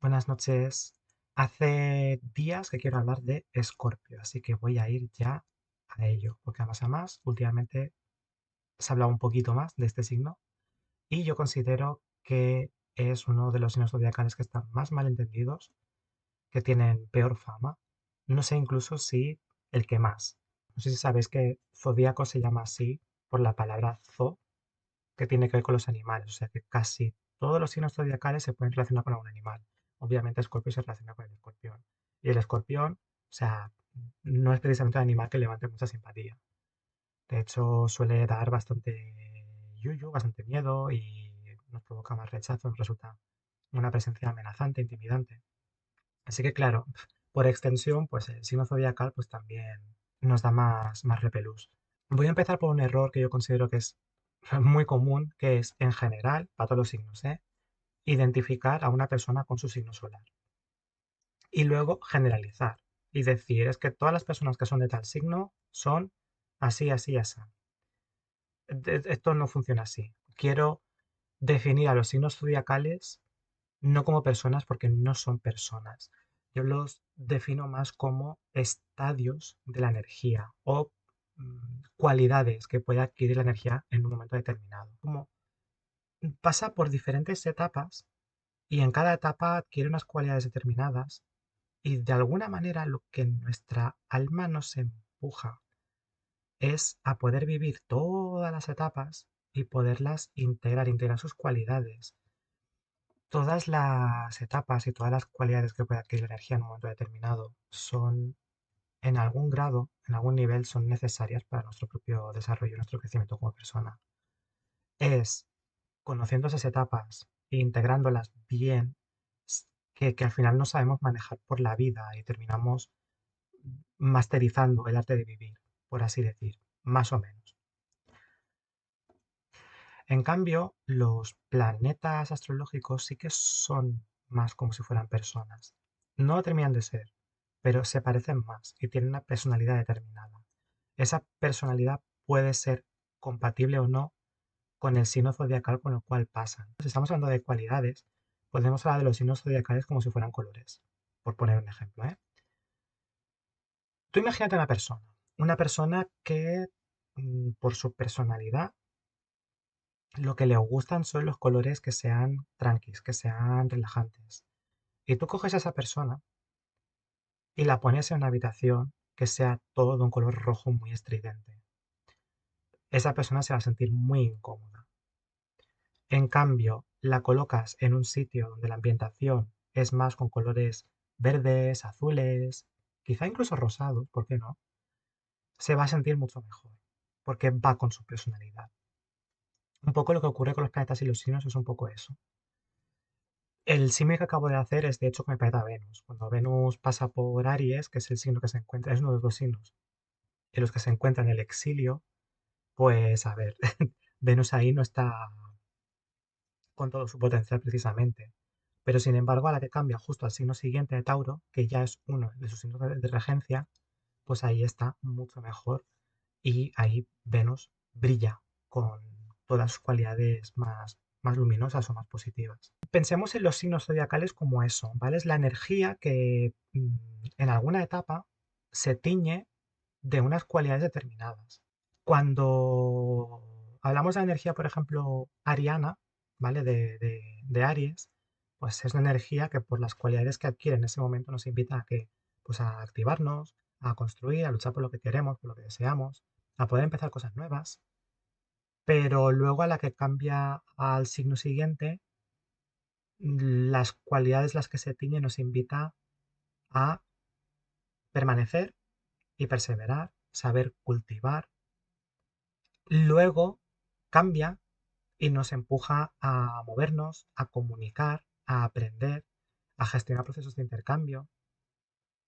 Buenas noches. Hace días que quiero hablar de Escorpio, así que voy a ir ya a ello, porque además, últimamente se ha hablado un poquito más de este signo y yo considero que es uno de los signos zodiacales que están más mal entendidos, que tienen peor fama. No sé incluso si el que más. No sé si sabéis que zodíaco se llama así por la palabra zo, que tiene que ver con los animales. O sea que casi todos los signos zodiacales se pueden relacionar con algún animal. Obviamente Escorpio se relaciona con el escorpión. Y el escorpión, o sea, no es precisamente un animal que levante mucha simpatía. De hecho, suele dar bastante yuyu, bastante miedo y nos provoca más rechazo, nos resulta una presencia amenazante, intimidante. Así que claro, por extensión, pues el signo zodiacal pues también nos da más repelús. Voy a empezar por un error que yo considero que es muy común, que es en general, para todos los signos, identificar a una persona con su signo solar. Y luego generalizar y decir, es que todas las personas que son de tal signo son así, así, así. Esto no funciona así. Quiero definir a los signos zodiacales no como personas porque no son personas. Yo los defino más como estadios de la energía o cualidades que puede adquirir la energía en un momento determinado. Como pasa por diferentes etapas y en cada etapa adquiere unas cualidades determinadas y de alguna manera lo que nuestra alma nos empuja es a poder vivir todas las etapas y poderlas integrar sus cualidades. Todas las etapas y todas las cualidades que puede adquirir la energía en un momento determinado son, en algún grado, en algún nivel, son necesarias para nuestro propio desarrollo, nuestro crecimiento como persona. Es conociendo esas etapas e integrándolas bien, que al final no sabemos manejar por la vida y terminamos masterizando el arte de vivir, por así decir, más o menos. En cambio, los planetas astrológicos sí que son más como si fueran personas. No lo terminan de ser, pero se parecen más y tienen una personalidad determinada. Esa personalidad puede ser compatible o no con el signo zodiacal con el cual pasan. Si estamos hablando de cualidades, podemos hablar de los signos zodiacales como si fueran colores, por poner un ejemplo, ¿eh? Tú imagínate una persona que por su personalidad lo que le gustan son los colores que sean tranquis, que sean relajantes. Y tú coges a esa persona y la pones en una habitación que sea todo de un color rojo muy estridente. Esa persona se va a sentir muy incómoda. En cambio, la colocas en un sitio donde la ambientación es más con colores verdes, azules, quizá incluso rosados, ¿por qué no? Se va a sentir mucho mejor, porque va con su personalidad. Un poco lo que ocurre con los planetas y los signos es un poco eso. El símil que acabo de hacer es de hecho con el planeta Venus. Cuando Venus pasa por Aries, que es el signo que se encuentra, es uno de los dos signos en los que se encuentra en el exilio, pues a ver, Venus ahí no está con todo su potencial precisamente. Pero sin embargo, a la que cambia justo al signo siguiente de Tauro, que ya es uno de sus signos de regencia, pues ahí está mucho mejor y ahí Venus brilla con todas sus cualidades más luminosas o más positivas. Pensemos en los signos zodiacales como eso, ¿vale? Es la energía que en alguna etapa se tiñe de unas cualidades determinadas. Cuando hablamos de energía, por ejemplo, ariana, ¿vale? De Aries, pues es una energía que por las cualidades que adquiere en ese momento nos invita a que, pues a activarnos, a construir, a luchar por lo que queremos, por lo que deseamos, a poder empezar cosas nuevas, pero luego a la que cambia al signo siguiente, las cualidades las que se tiñe nos invita a permanecer y perseverar, saber cultivar. Luego cambia y nos empuja a movernos, a comunicar, a aprender, a gestionar procesos de intercambio.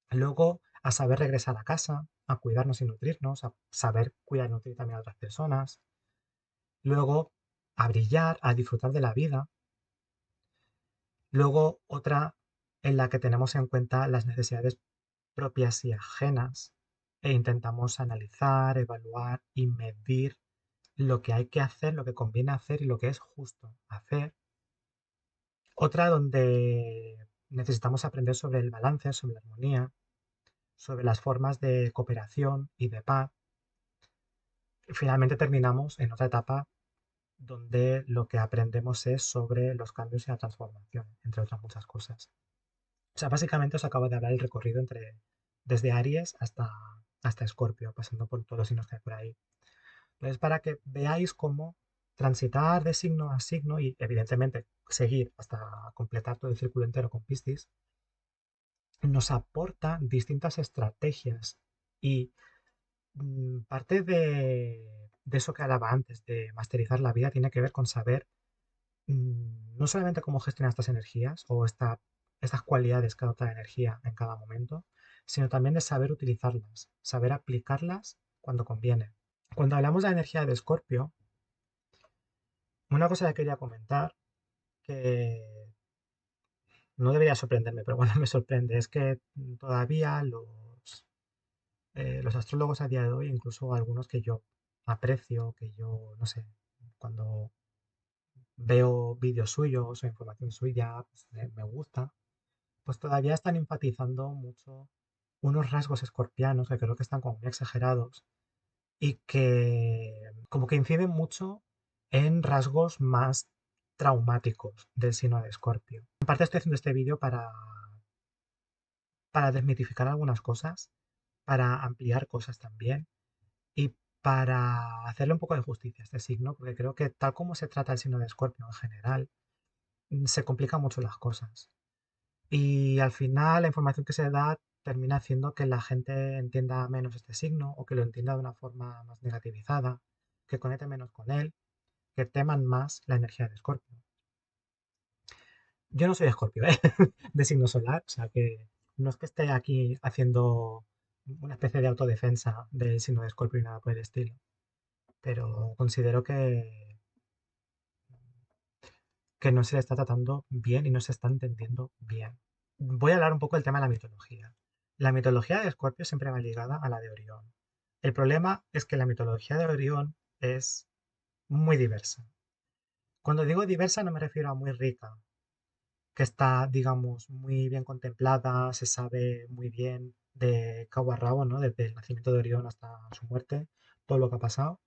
Luego a saber regresar a casa, a cuidarnos y nutrirnos, a saber cuidar y nutrir también a otras personas. Luego a brillar, a disfrutar de la vida. Luego otra en la que tenemos en cuenta las necesidades propias y ajenas e intentamos analizar, evaluar y medir lo que hay que hacer, lo que conviene hacer y lo que es justo hacer. Otra donde necesitamos aprender sobre el balance, sobre la armonía, sobre las formas de cooperación y de paz. Y finalmente terminamos en otra etapa donde lo que aprendemos es sobre los cambios y la transformación, entre otras muchas cosas. O sea, básicamente os acabo de hablar el recorrido desde Aries hasta Escorpio, pasando por todos los signos que hay por ahí. Entonces, para que veáis cómo transitar de signo a signo y evidentemente seguir hasta completar todo el círculo entero con Piscis, nos aporta distintas estrategias y parte de eso que hablaba antes, de masterizar la vida, tiene que ver con saber no solamente cómo gestionar estas energías o estas cualidades que adopta la energía en cada momento, sino también de saber utilizarlas, saber aplicarlas cuando conviene. Cuando hablamos de la energía de Escorpio, una cosa que quería comentar, que no debería sorprenderme, pero bueno, me sorprende, es que todavía los astrólogos a día de hoy, incluso algunos que yo aprecio, que yo, no sé, cuando veo vídeos suyos o información suya, pues, me gusta, pues todavía están enfatizando mucho unos rasgos escorpianos que creo que están como muy exagerados y que como que inciden mucho en rasgos más traumáticos del signo de Escorpio. En parte estoy haciendo este vídeo para desmitificar algunas cosas, para ampliar cosas también y para hacerle un poco de justicia a este signo, porque creo que tal como se trata el signo de Escorpio en general, se complican mucho las cosas. Y al final la información que se da termina haciendo que la gente entienda menos este signo o que lo entienda de una forma más negativizada, que conecte menos con él, que teman más la energía de Escorpio. Yo no soy Escorpio, ¿eh? De signo solar, o sea que no es que esté aquí haciendo una especie de autodefensa del signo de Escorpio y nada por el estilo, pero considero que no se le está tratando bien y no se está entendiendo bien. Voy a hablar un poco del tema de la mitología. La mitología de Escorpio siempre va ligada a la de Orión. El problema es que la mitología de Orión es muy diversa. Cuando digo diversa no me refiero a muy rica, que está, digamos, muy bien contemplada, se sabe muy bien de cabo a rabo, ¿no? Desde el nacimiento de Orión hasta su muerte, todo lo que ha pasado,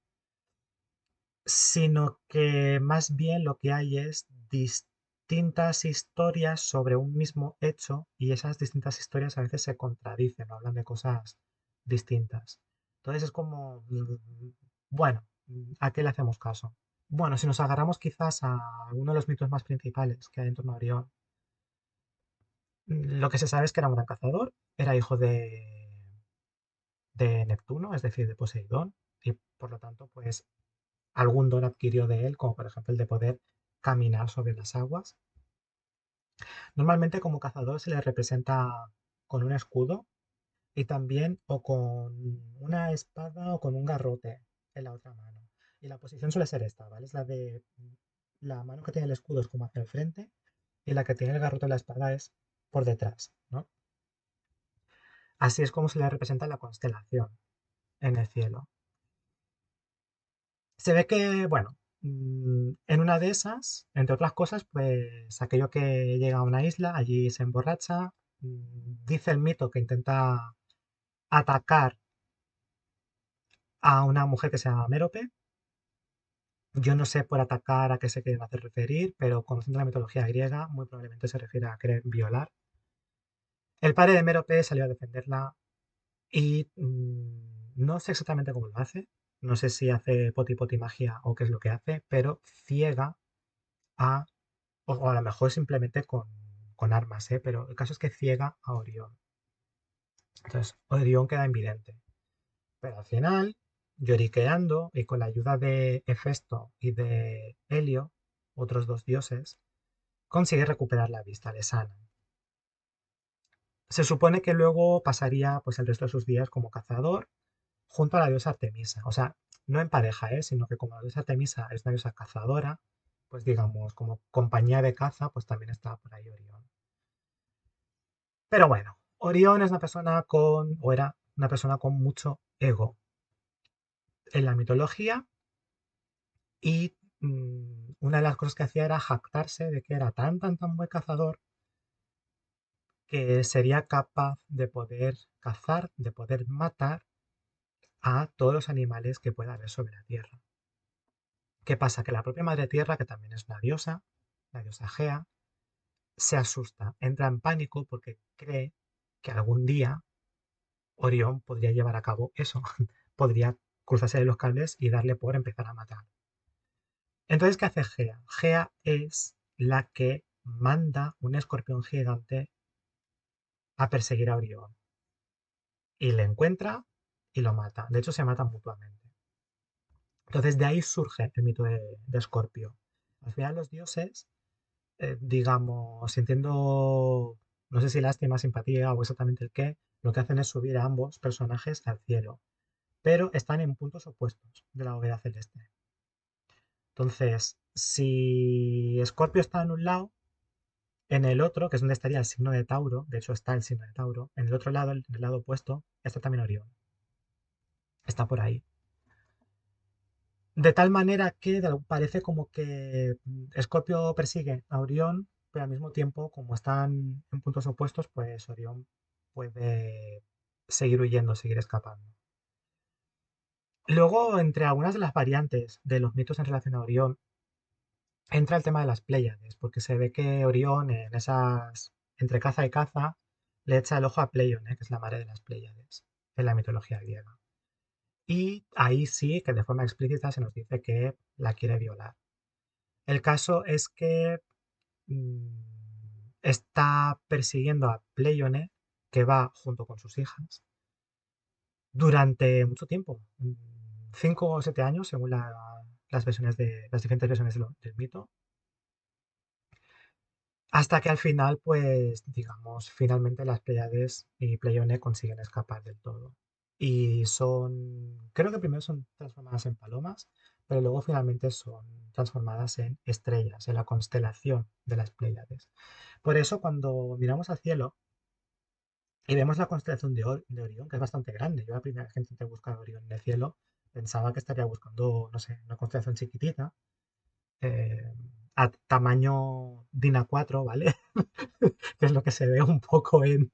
sino que más bien lo que hay es distintas historias sobre un mismo hecho y esas distintas historias a veces se contradicen o hablan de cosas distintas. Entonces es como, bueno, ¿a qué le hacemos caso? Bueno, si nos agarramos quizás a uno de los mitos más principales que hay en torno a Orión, lo que se sabe es que era un gran cazador, era hijo de Neptuno, es decir, de Poseidón, y por lo tanto, pues algún don adquirió de él, como por ejemplo el de poder caminar sobre las aguas. Normalmente como cazador se le representa con un escudo y también o con una espada o con un garrote en la otra mano. Y la posición suele ser esta, ¿vale? Es la de la mano que tiene el escudo es como hacia el frente y la que tiene el garrote de la espada es por detrás, ¿no? Así es como se le representa en la constelación en el cielo. Se ve que, bueno, en una de esas, entre otras cosas, pues aquello que llega a una isla, allí se emborracha, dice el mito que intenta atacar a una mujer que se llama Mérope. Yo no sé por atacar a qué se quieren hacer referir, pero conociendo la mitología griega, muy probablemente se refiere a querer violar. El padre de Mérope salió a defenderla y no sé exactamente cómo lo hace. No sé si hace poti poti magia o qué es lo que hace, pero ciega a o a lo mejor simplemente con armas, ¿eh? Pero el caso es que ciega a Orión. Entonces, Orión queda invidente. Pero al final, lloriqueando y con la ayuda de Hefesto y de Helio, otros dos dioses, consigue recuperar la vista, le sana. Se supone que luego pasaría pues, el resto de sus días como cazador junto a la diosa Artemisa. O sea, no en pareja, sino que como la diosa Artemisa es una diosa cazadora, pues digamos, como compañía de caza, pues también está por ahí Orión. Pero bueno, Orión es una persona o era una persona con mucho ego en la mitología y una de las cosas que hacía era jactarse de que era tan buen cazador que sería capaz de poder cazar, de poder matar a todos los animales que pueda haber sobre la Tierra. ¿Qué pasa? Que la propia Madre Tierra, que también es una diosa, la diosa Gea, se asusta, entra en pánico porque cree que algún día Orión podría llevar a cabo eso, podría cruzarse los cables y darle por empezar a matar. Entonces, ¿qué hace Gea? Gea es la que manda un escorpión gigante a perseguir a Orión y le encuentra y lo mata. De hecho, se matan mutuamente. Entonces, de ahí surge el mito de Escorpio. Al final, los dioses, digamos, sintiendo, no sé si lástima, simpatía o exactamente el qué, lo que hacen es subir a ambos personajes al cielo, pero están en puntos opuestos de la bóveda celeste. Entonces, si Escorpio está en un lado, en el otro, que es donde estaría el signo de Tauro, de hecho está el signo de Tauro, en el otro lado, en el lado opuesto, está también Orión. Está por ahí. De tal manera que parece como que Escorpio persigue a Orión, pero al mismo tiempo, como están en puntos opuestos, pues Orión puede seguir huyendo, seguir escapando. Luego, entre algunas de las variantes de los mitos en relación a Orión, entra el tema de las Pléyades, porque se ve que Orión en esas, entre caza y caza, le echa el ojo a Pleione, que es la madre de las Pléyades, en la mitología griega. Y ahí sí que de forma explícita se nos dice que la quiere violar. El caso es que está persiguiendo a Pleione, que va junto con sus hijas, durante mucho tiempo, 5 o 7 años, según las versiones las diferentes versiones del mito, hasta que al final, pues, digamos, finalmente las Pleiades y Pleione consiguen escapar del todo. Y creo que primero son transformadas en palomas, pero luego finalmente son transformadas en estrellas, en la constelación de las Pleiades. Por eso cuando miramos al cielo y vemos la constelación de Orión, que es bastante grande, yo la primera vez que intenté buscar Orión en el cielo pensaba que estaría buscando, no sé, una constelación chiquitita, eh, a tamaño DIN A4, ¿vale? Que es lo que se ve un poco en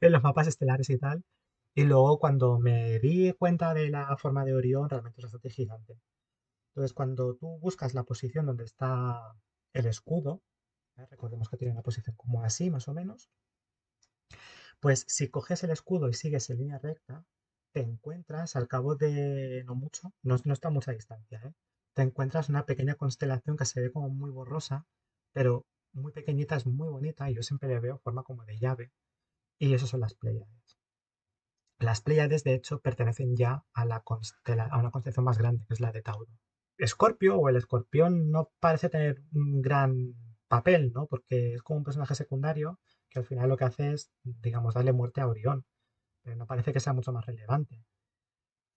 los mapas estelares y tal. Y luego cuando me di cuenta de la forma de Orión, realmente es bastante gigante. Entonces, cuando tú buscas la posición donde está el escudo, recordemos que tiene una posición como así, más o menos, pues si coges el escudo y sigues en línea recta, te encuentras al cabo de no mucho, no está a mucha distancia, ¿eh? Te encuentras una pequeña constelación que se ve como muy borrosa, pero muy pequeñita, es muy bonita y yo siempre le veo forma como de llave. Y esas son las Pléyades. Las Pléyades, de hecho, pertenecen ya a a una constelación más grande, que es la de Tauro. Escorpio o el escorpión no parece tener un gran papel, ¿no? Porque es como un personaje secundario que al final lo que hace es, digamos, darle muerte a Orión, pero no parece que sea mucho más relevante.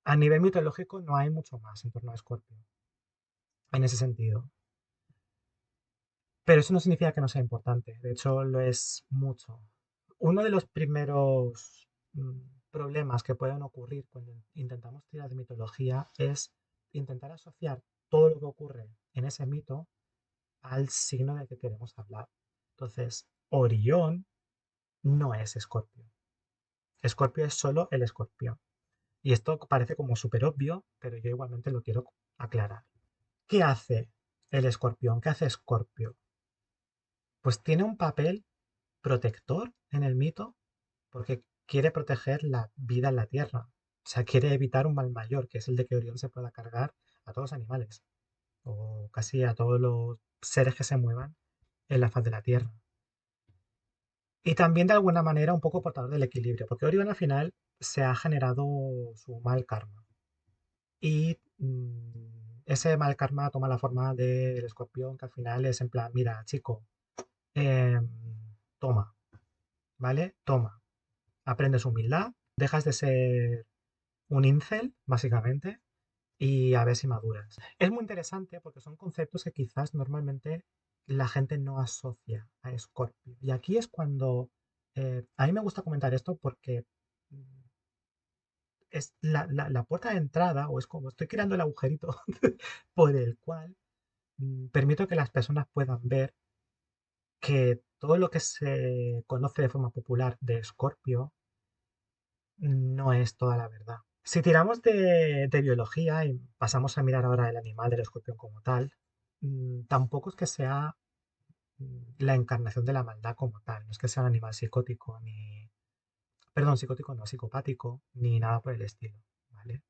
A nivel mitológico no hay mucho más en torno a Escorpio, en ese sentido. Pero eso no significa que no sea importante, de hecho lo es mucho. Uno de los primeros problemas que pueden ocurrir cuando intentamos tirar de mitología es intentar asociar todo lo que ocurre en ese mito al signo del que queremos hablar. Entonces, Orión no es Escorpio. Escorpio es solo el escorpión. Y esto parece como súper obvio, pero yo igualmente lo quiero aclarar. ¿Qué hace el escorpión? ¿Qué hace Escorpio? Pues tiene un papel protector en el mito porque quiere proteger la vida en la Tierra. O sea, quiere evitar un mal mayor, que es el de que Orión se pueda cargar a todos los animales o casi a todos los seres que se muevan en la faz de la Tierra. Y también de alguna manera un poco portador del equilibrio, porque Orión al final se ha generado su mal karma. Y ese mal karma toma la forma del escorpión, que al final es en plan, mira, chico, em, toma, ¿vale? Toma, aprendes humildad, dejas de ser un incel, básicamente, y a ver si maduras. Es muy interesante porque son conceptos que quizás normalmente la gente no asocia a Scorpio. Y aquí es cuando a mí me gusta comentar esto porque mm, es la puerta de entrada, o es como estoy creando el agujerito por el cual permito que las personas puedan ver que todo lo que se conoce de forma popular de Escorpio no es toda la verdad. Si tiramos de biología y pasamos a mirar ahora el animal del escorpión como tal, tampoco es que sea la encarnación de la maldad como tal. No es que sea un animal psicótico, ni... Perdón, psicótico no, psicopático, ni nada por el estilo, ¿vale?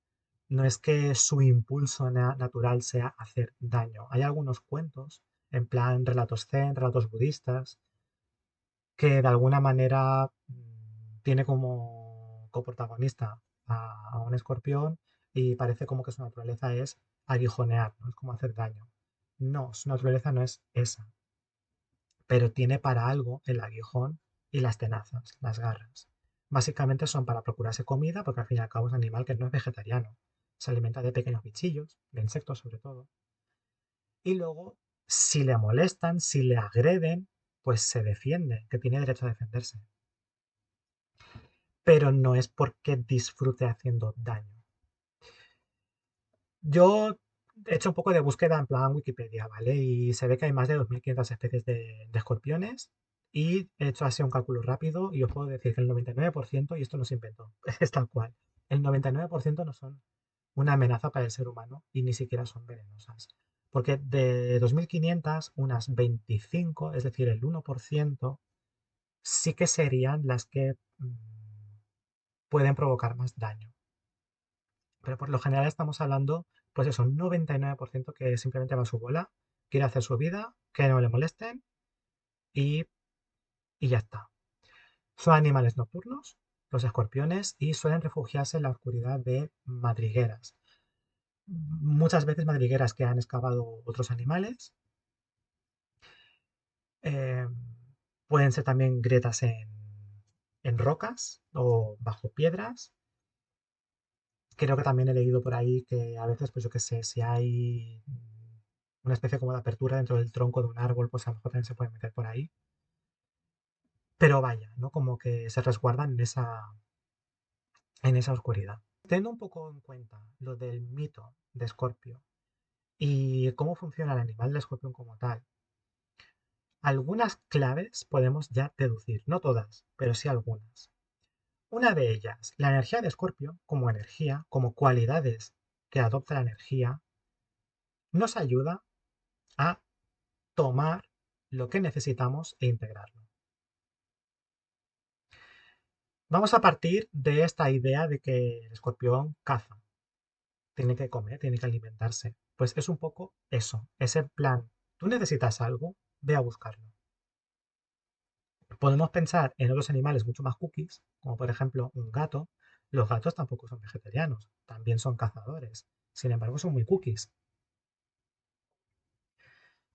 No es que su impulso natural sea hacer daño. Hay algunos cuentos, en plan relatos zen, relatos budistas, que de alguna manera tiene como coprotagonista a un escorpión y parece como que su naturaleza es aguijonear, ¿no? Es como hacer daño. No, su naturaleza no es esa, pero tiene para algo el aguijón y las tenazas, las garras. Básicamente son para procurarse comida, porque al fin y al cabo es un animal que no es vegetariano. Se alimenta de pequeños bichillos, de insectos sobre todo. Y luego, si le molestan, si le agreden, pues se defiende, que tiene derecho a defenderse. Pero no es porque disfrute haciendo daño. Yo he hecho un poco de búsqueda en plan Wikipedia, ¿vale? Y se ve que hay más de 2.500 especies de escorpiones y he hecho así un cálculo rápido y os puedo decir que el 99%, y esto no se inventó, es tal cual, el 99% no son una amenaza para el ser humano y ni siquiera son venenosas. Porque de 2.500, unas 25, es decir, el 1%, sí que serían las que pueden provocar más daño. Pero por lo general estamos hablando, pues eso, un 99% que simplemente va a su bola, quiere hacer su vida, que no le molesten y, y ya está. Son animales nocturnos, los escorpiones, y suelen refugiarse en la oscuridad de madrigueras. Muchas veces madrigueras que han excavado otros animales. eh, Pueden ser también grietas en rocas o bajo piedras. Creo que también he leído por ahí que a veces, pues yo qué sé, si hay una especie como de apertura dentro del tronco de un árbol, pues a lo mejor también se puede meter por ahí. Pero vaya, ¿no? Como que se resguardan en esa oscuridad. Teniendo un poco en cuenta lo del mito de Escorpio y cómo funciona el animal del escorpión como tal, algunas claves podemos ya deducir, no todas, pero sí algunas. Una de ellas, la energía de Escorpio como energía, como cualidades que adopta la energía, nos ayuda a tomar lo que necesitamos e integrarlo. Vamos a partir de esta idea de que el escorpión caza, tiene que comer, tiene que alimentarse. Pues es un poco eso, ese plan. Tú necesitas algo, ve a buscarlo. Podemos pensar en otros animales mucho más cookies, como por ejemplo un gato. Los gatos tampoco son vegetarianos, también son cazadores. Sin embargo, son muy cookies.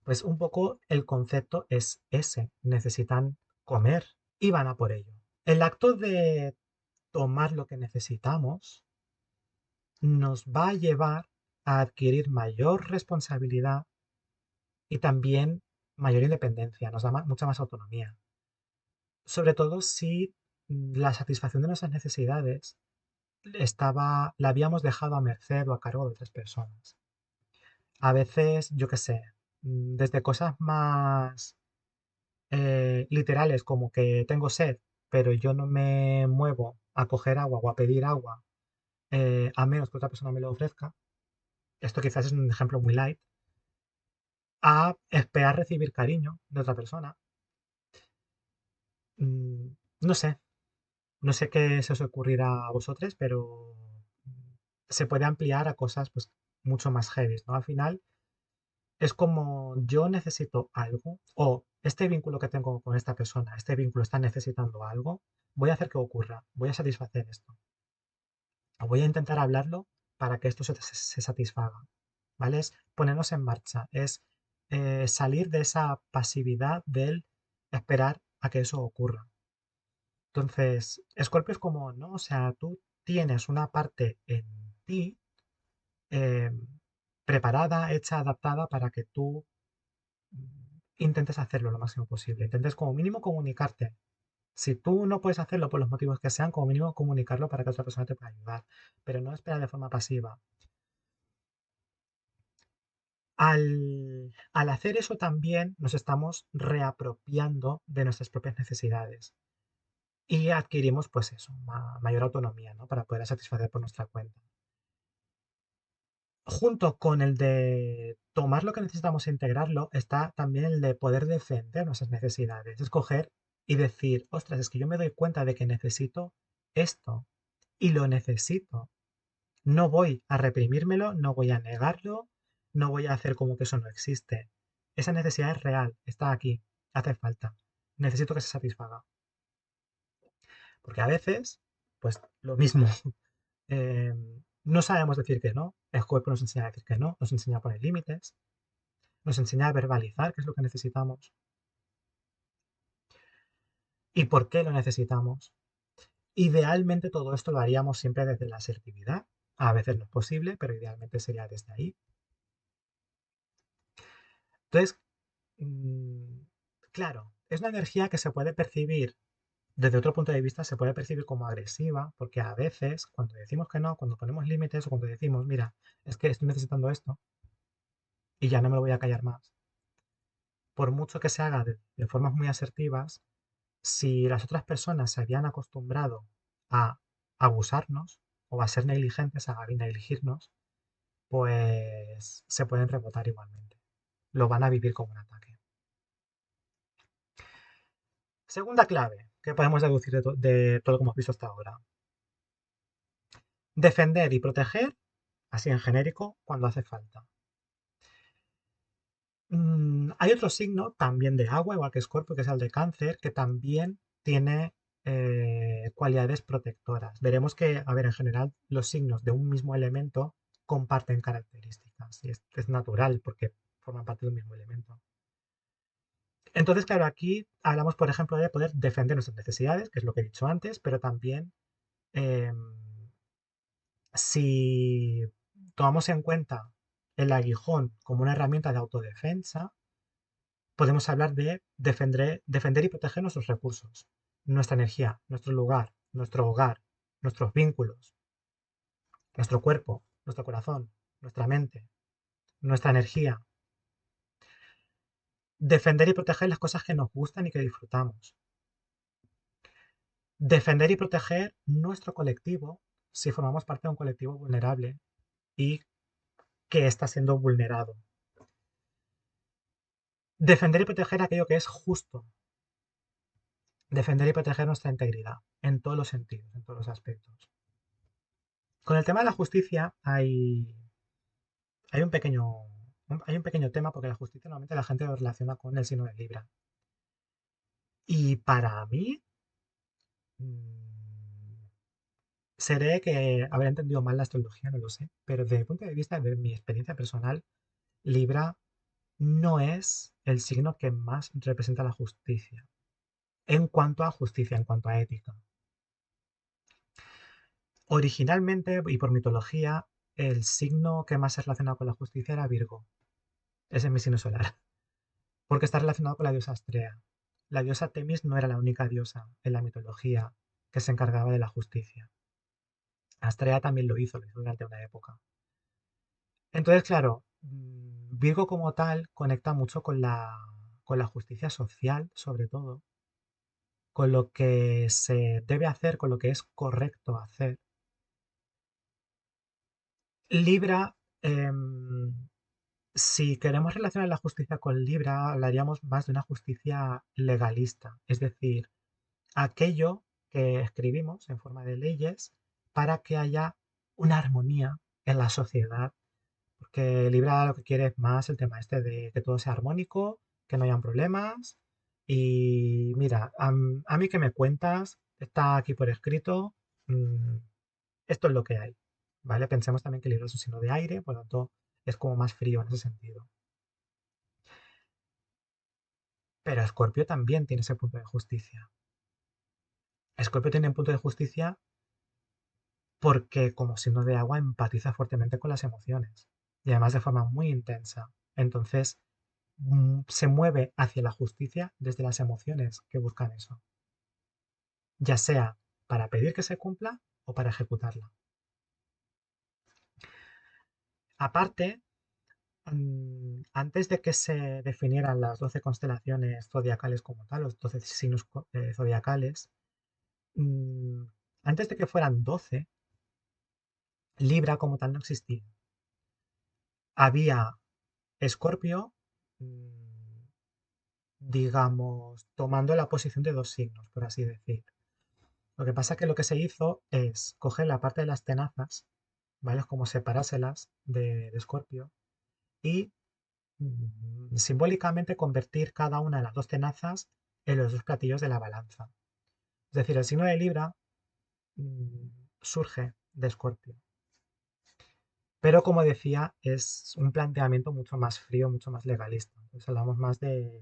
Pues un poco el concepto es ese, necesitan comer y van a por ello. El acto de tomar lo que necesitamos nos va a llevar a adquirir mayor responsabilidad y también mayor independencia, nos da mucha más autonomía. Sobre todo si la satisfacción de nuestras necesidades la habíamos dejado a merced o a cargo de otras personas. A veces, yo qué sé, desde cosas más literales como que tengo sed, pero yo no me muevo a coger agua o a pedir agua a menos que otra persona me lo ofrezca. Esto quizás es un ejemplo muy light, a esperar recibir cariño de otra persona. No sé, no sé qué se os ocurrirá a vosotros, pero se puede ampliar a cosas pues mucho más heavy, ¿no? Al final es como yo necesito algo o este vínculo que tengo con esta persona, este vínculo está necesitando algo, voy a hacer que ocurra, voy a satisfacer esto. O voy a intentar hablarlo para que esto se satisfaga, ¿vale? Es ponernos en marcha, es salir de esa pasividad del esperar a que eso ocurra. Entonces, Scorpio es como, ¿no? O sea, tú tienes una parte en ti eh, preparada, hecha, adaptada para que tú intentes hacerlo lo máximo posible. Intentes como mínimo comunicarte. Si tú no puedes hacerlo por los motivos que sean, como mínimo comunicarlo para que otra persona te pueda ayudar. Pero no esperar de forma pasiva. Al hacer eso también nos estamos reapropiando de nuestras propias necesidades y adquirimos, pues eso, mayor autonomía, ¿no? Para poder satisfacer por nuestra cuenta. Junto con el de tomar lo que necesitamos e integrarlo, está también el de poder defender nuestras necesidades, escoger y decir, ostras, es que yo me doy cuenta de que necesito esto y lo necesito. No voy a reprimírmelo, no voy a negarlo, no voy a hacer como que eso no existe. Esa necesidad es real, está aquí, hace falta. Necesito que se satisfaga. Porque a veces, pues lo mismo, eh, no sabemos decir que no, el cuerpo nos enseña a decir que no, nos enseña a poner límites, nos enseña a verbalizar qué es lo que necesitamos y por qué lo necesitamos. Idealmente todo esto lo haríamos siempre desde la asertividad. A veces no es posible, pero idealmente sería desde ahí. Entonces, mm, claro, es una energía que se puede percibir, desde otro punto de vista, se puede percibir como agresiva, porque a veces, cuando decimos que no, cuando ponemos límites o cuando decimos, mira, es que estoy necesitando esto y ya no me lo voy a callar más, por mucho que se haga de formas muy asertivas, si las otras personas se habían acostumbrado a abusarnos o a ser negligentes, a negligirnos, pues se pueden rebotar igualmente. Lo van a vivir como un ataque. Segunda clave que podemos deducir de todo lo que hemos visto hasta ahora. Defender y proteger, así en genérico, cuando hace falta. Hay otro signo, también de agua, igual que Escorpio, que es el de Cáncer, que también tiene cualidades protectoras. Veremos que, a ver, en general, los signos de un mismo elemento comparten características. Y es natural porque forman parte de un mismo elemento. Entonces, claro, aquí hablamos, por ejemplo, de poder defender nuestras necesidades, que es lo que he dicho antes, pero también em, si tomamos en cuenta el aguijón como una herramienta de autodefensa, podemos hablar de defender y proteger nuestros recursos, nuestra energía, nuestro lugar, nuestro hogar, nuestros vínculos, nuestro cuerpo, nuestro corazón, nuestra mente, nuestra energía. Defender y proteger las cosas que nos gustan y que disfrutamos. Defender y proteger nuestro colectivo si formamos parte de un colectivo vulnerable y que está siendo vulnerado. Defender y proteger aquello que es justo. Defender y proteger nuestra integridad en todos los sentidos, en todos los aspectos. Con el tema de la justicia hay un pequeño, hay un pequeño tema porque la justicia normalmente la gente lo relaciona con el signo de Libra. Y para mí, mm, seré que habré entendido mal la astrología, no lo sé, pero desde mi punto de vista, de mi experiencia personal, Libra no es el signo que más representa la justicia. En cuanto a justicia, en cuanto a ética. Originalmente, y por mitología, el signo que más se relaciona con la justicia era Virgo. Ese es mi signo solar. Porque está relacionado con la diosa Astrea. La diosa Temis no era la única diosa en la mitología que se encargaba de la justicia. Astrea también lo hizo durante una época. Entonces, claro, Virgo como tal conecta mucho con la justicia social, sobre todo, con lo que se debe hacer, con lo que es correcto hacer. Libra, si queremos relacionar la justicia con Libra, hablaríamos más de una justicia legalista, es decir, aquello que escribimos en forma de leyes para que haya una armonía en la sociedad, porque Libra lo que quiere es más el tema este de que todo sea armónico, que no hayan problemas. Y mira, a mí que me cuentas, está aquí por escrito, mm, esto es lo que hay, ¿vale? Pensemos también que Libra es un signo de aire, por lo tanto es como más frío en ese sentido. Pero Escorpio también tiene ese punto de justicia. Escorpio tiene un punto de justicia porque como signo de agua empatiza fuertemente con las emociones y además de forma muy intensa. Entonces se mueve hacia la justicia desde las emociones que buscan eso, ya sea para pedir que se cumpla o para ejecutarla. Aparte, antes de que se definieran las 12 constelaciones zodiacales como tal, los 12 signos zodiacales, mm, antes de que fueran 12, Libra como tal no existía. Había Escorpio, mm, digamos, tomando la posición de dos signos, por así decir. Lo que pasa es que lo que se hizo es coger la parte de las tenazas, ¿vale? Es como separárselas de Escorpio y simbólicamente convertir cada una de las dos tenazas en los dos platillos de la balanza. Es decir, el signo de Libra mm, surge de Escorpio. Pero como decía, es un planteamiento mucho más frío, mucho más legalista. Entonces hablamos más de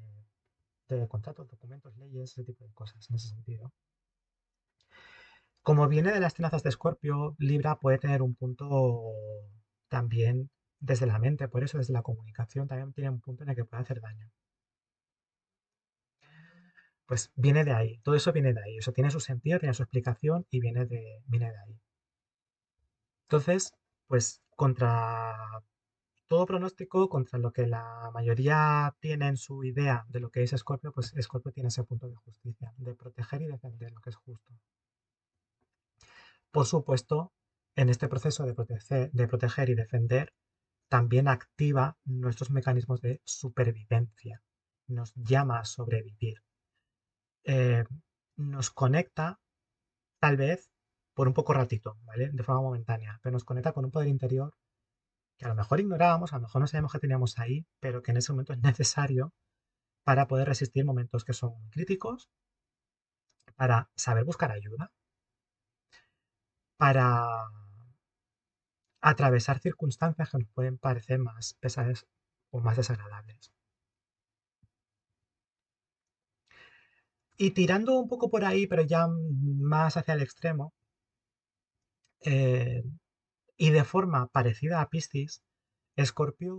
contratos, documentos, leyes, ese tipo de cosas en ese sentido. Como viene de las tenazas de Escorpio, Libra puede tener un punto también desde la mente, por eso desde la comunicación también tiene un punto en el que puede hacer daño. Pues viene de ahí, todo eso viene de ahí, eso tiene su sentido, tiene su explicación y viene de ahí. Entonces, pues contra todo pronóstico, contra lo que la mayoría tiene en su idea de lo que es Escorpio, pues Escorpio tiene ese punto de justicia, de proteger y defender lo que es justo. Por supuesto, en este proceso de proteger y defender, también activa nuestros mecanismos de supervivencia, nos llama a sobrevivir, eh, nos conecta tal vez por un poco ratito, ¿vale? De forma momentánea, pero nos conecta con un poder interior que a lo mejor ignorábamos, a lo mejor no sabíamos que teníamos ahí, pero que en ese momento es necesario para poder resistir momentos que son muy críticos, para saber buscar ayuda, para atravesar circunstancias que nos pueden parecer más pesadas o más desagradables. Y tirando un poco por ahí, pero ya más hacia el extremo, eh, y de forma parecida a Piscis, Escorpio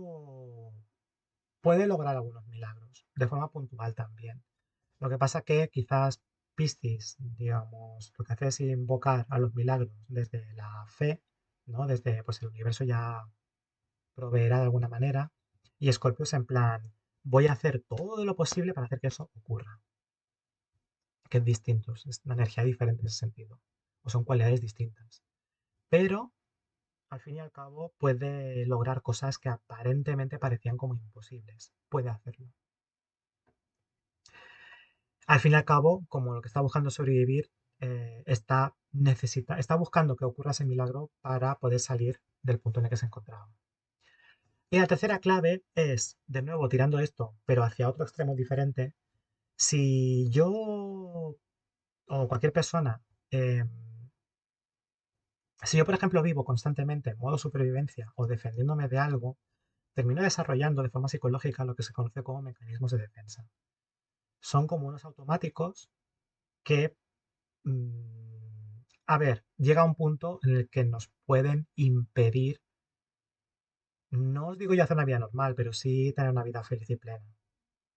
puede lograr algunos milagros, de forma puntual también. Lo que pasa que quizás Piscis, digamos, lo que hace es invocar a los milagros desde la fe, ¿no? Desde, pues el universo ya proveerá de alguna manera, y Escorpio es en plan, voy a hacer todo lo posible para hacer que eso ocurra, que es distinto, es una energía diferente en ese sentido, o son cualidades distintas. Pero al fin y al cabo puede lograr cosas que aparentemente parecían como imposibles. Puede hacerlo. Al fin y al cabo, como lo que está buscando sobrevivir, está buscando que ocurra ese milagro para poder salir del punto en el que se encontraba. Y la tercera clave es, de nuevo, tirando esto, pero hacia otro extremo diferente, si yo o cualquier persona, eh, si yo, por ejemplo, vivo constantemente en modo supervivencia o defendiéndome de algo, termino desarrollando de forma psicológica lo que se conoce como mecanismos de defensa. Son como unos automáticos que, a ver, llega un punto en el que nos pueden impedir, no os digo yo hacer una vida normal, pero sí tener una vida feliz y plena,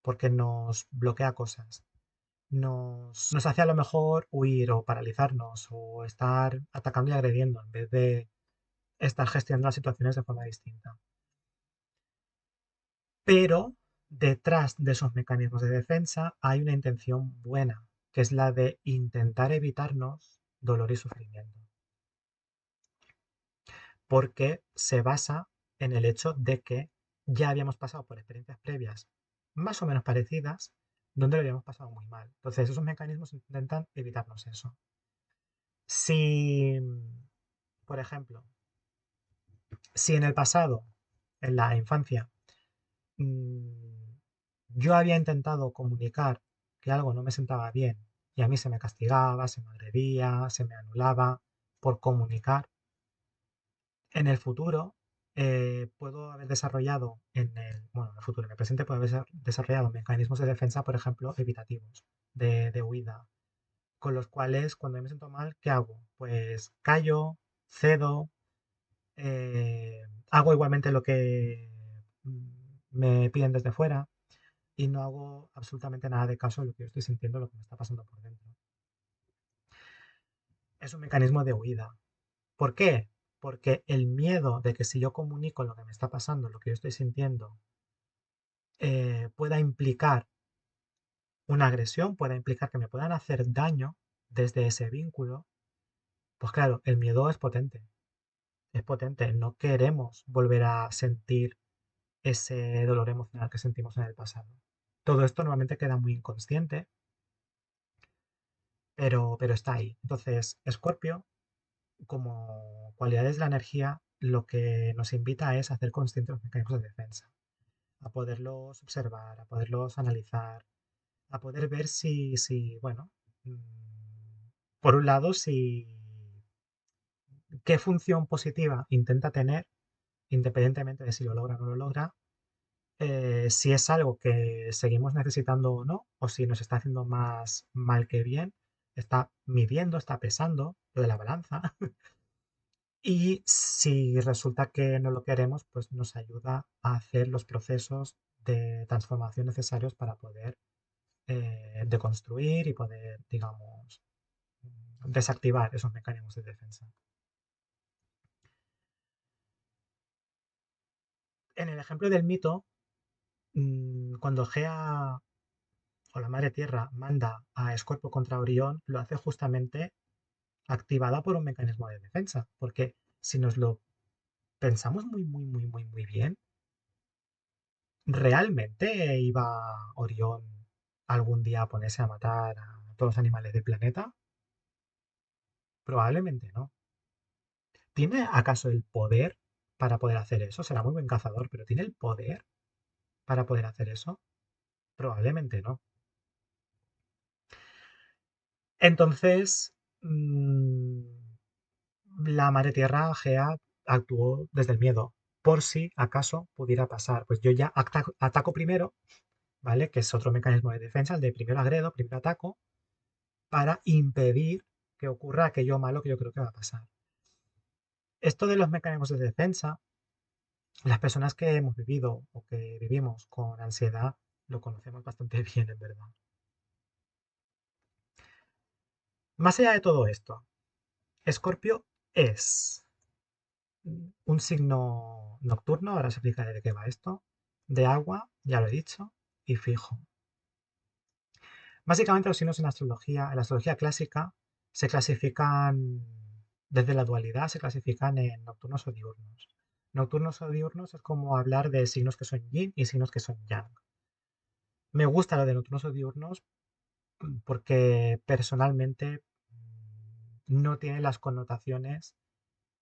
porque nos bloquea cosas. Nos hace a lo mejor huir o paralizarnos o estar atacando y agrediendo en vez de estar gestionando las situaciones de forma distinta. Pero detrás de esos mecanismos de defensa hay una intención buena, que es la de intentar evitarnos dolor y sufrimiento, porque se basa en el hecho de que ya habíamos pasado por experiencias previas más o menos parecidas, donde lo habíamos pasado muy mal. Entonces, esos mecanismos intentan evitarnos eso. Si, por ejemplo, si en el pasado, en la infancia, mm, yo había intentado comunicar que algo no me sentaba bien y a mí se me castigaba, se me agredía, se me anulaba por comunicar, en el futuro puedo haber desarrollado bueno, en el futuro, en el presente puedo haber desarrollado mecanismos de defensa, por ejemplo, evitativos, de huida, con los cuales cuando me siento mal, ¿qué hago? Pues callo, cedo, hago igualmente lo que me piden desde fuera y no hago absolutamente nada de caso de lo que yo estoy sintiendo, lo que me está pasando por dentro. Es un mecanismo de huida. ¿Por qué? Porque el miedo de que si yo comunico lo que me está pasando, lo que yo estoy sintiendo, pueda implicar una agresión, pueda implicar que me puedan hacer daño desde ese vínculo, pues claro, el miedo es potente, es potente. No queremos volver a sentir ese dolor emocional que sentimos en el pasado. Todo esto normalmente queda muy inconsciente, pero está ahí. Entonces, Escorpio, como cualidades de la energía, lo que nos invita es a hacer conscientes los mecanismos de defensa, a poderlos observar, a poderlos analizar, a poder ver si bueno, por un lado, si qué función positiva intenta tener, independientemente de si lo logra o no lo logra, si es algo que seguimos necesitando o no, o si nos está haciendo más mal que bien, está midiendo, está pesando lo de la balanza. Y si resulta que no lo queremos, pues nos ayuda a hacer los procesos de transformación necesarios para poder deconstruir y poder, digamos, desactivar esos mecanismos de defensa. En el ejemplo del mito, cuando Gea o la Madre Tierra manda a Escorpio contra Orión, lo hace justamente activada por un mecanismo de defensa, porque si nos lo pensamos muy bien, ¿realmente iba Orión algún día a ponerse a matar a todos los animales del planeta? Probablemente no. ¿Tiene acaso el poder para poder hacer eso? Será muy buen cazador, pero ¿tiene el poder para poder hacer eso? Probablemente no. Entonces, la Madre Tierra, Gea, actuó desde el miedo, por si acaso pudiera pasar. Pues yo ya ataco primero, ¿vale? Que es otro mecanismo de defensa, el de primero agredo, primero ataco, para impedir que ocurra aquello malo que yo creo que va a pasar. Esto de los mecanismos de defensa, las personas que hemos vivido o que vivimos con ansiedad lo conocemos bastante bien, en verdad. Más allá de todo esto, Escorpio es un signo nocturno, ahora os explicaré de qué va esto, de agua, ya lo he dicho, y fijo. Básicamente los signos en la astrología clásica, se clasifican, desde la dualidad, se clasifican en nocturnos o diurnos. Nocturnos o diurnos es como hablar de signos que son yin y signos que son yang. Me gusta lo de nocturnos o diurnos porque personalmente no tiene las connotaciones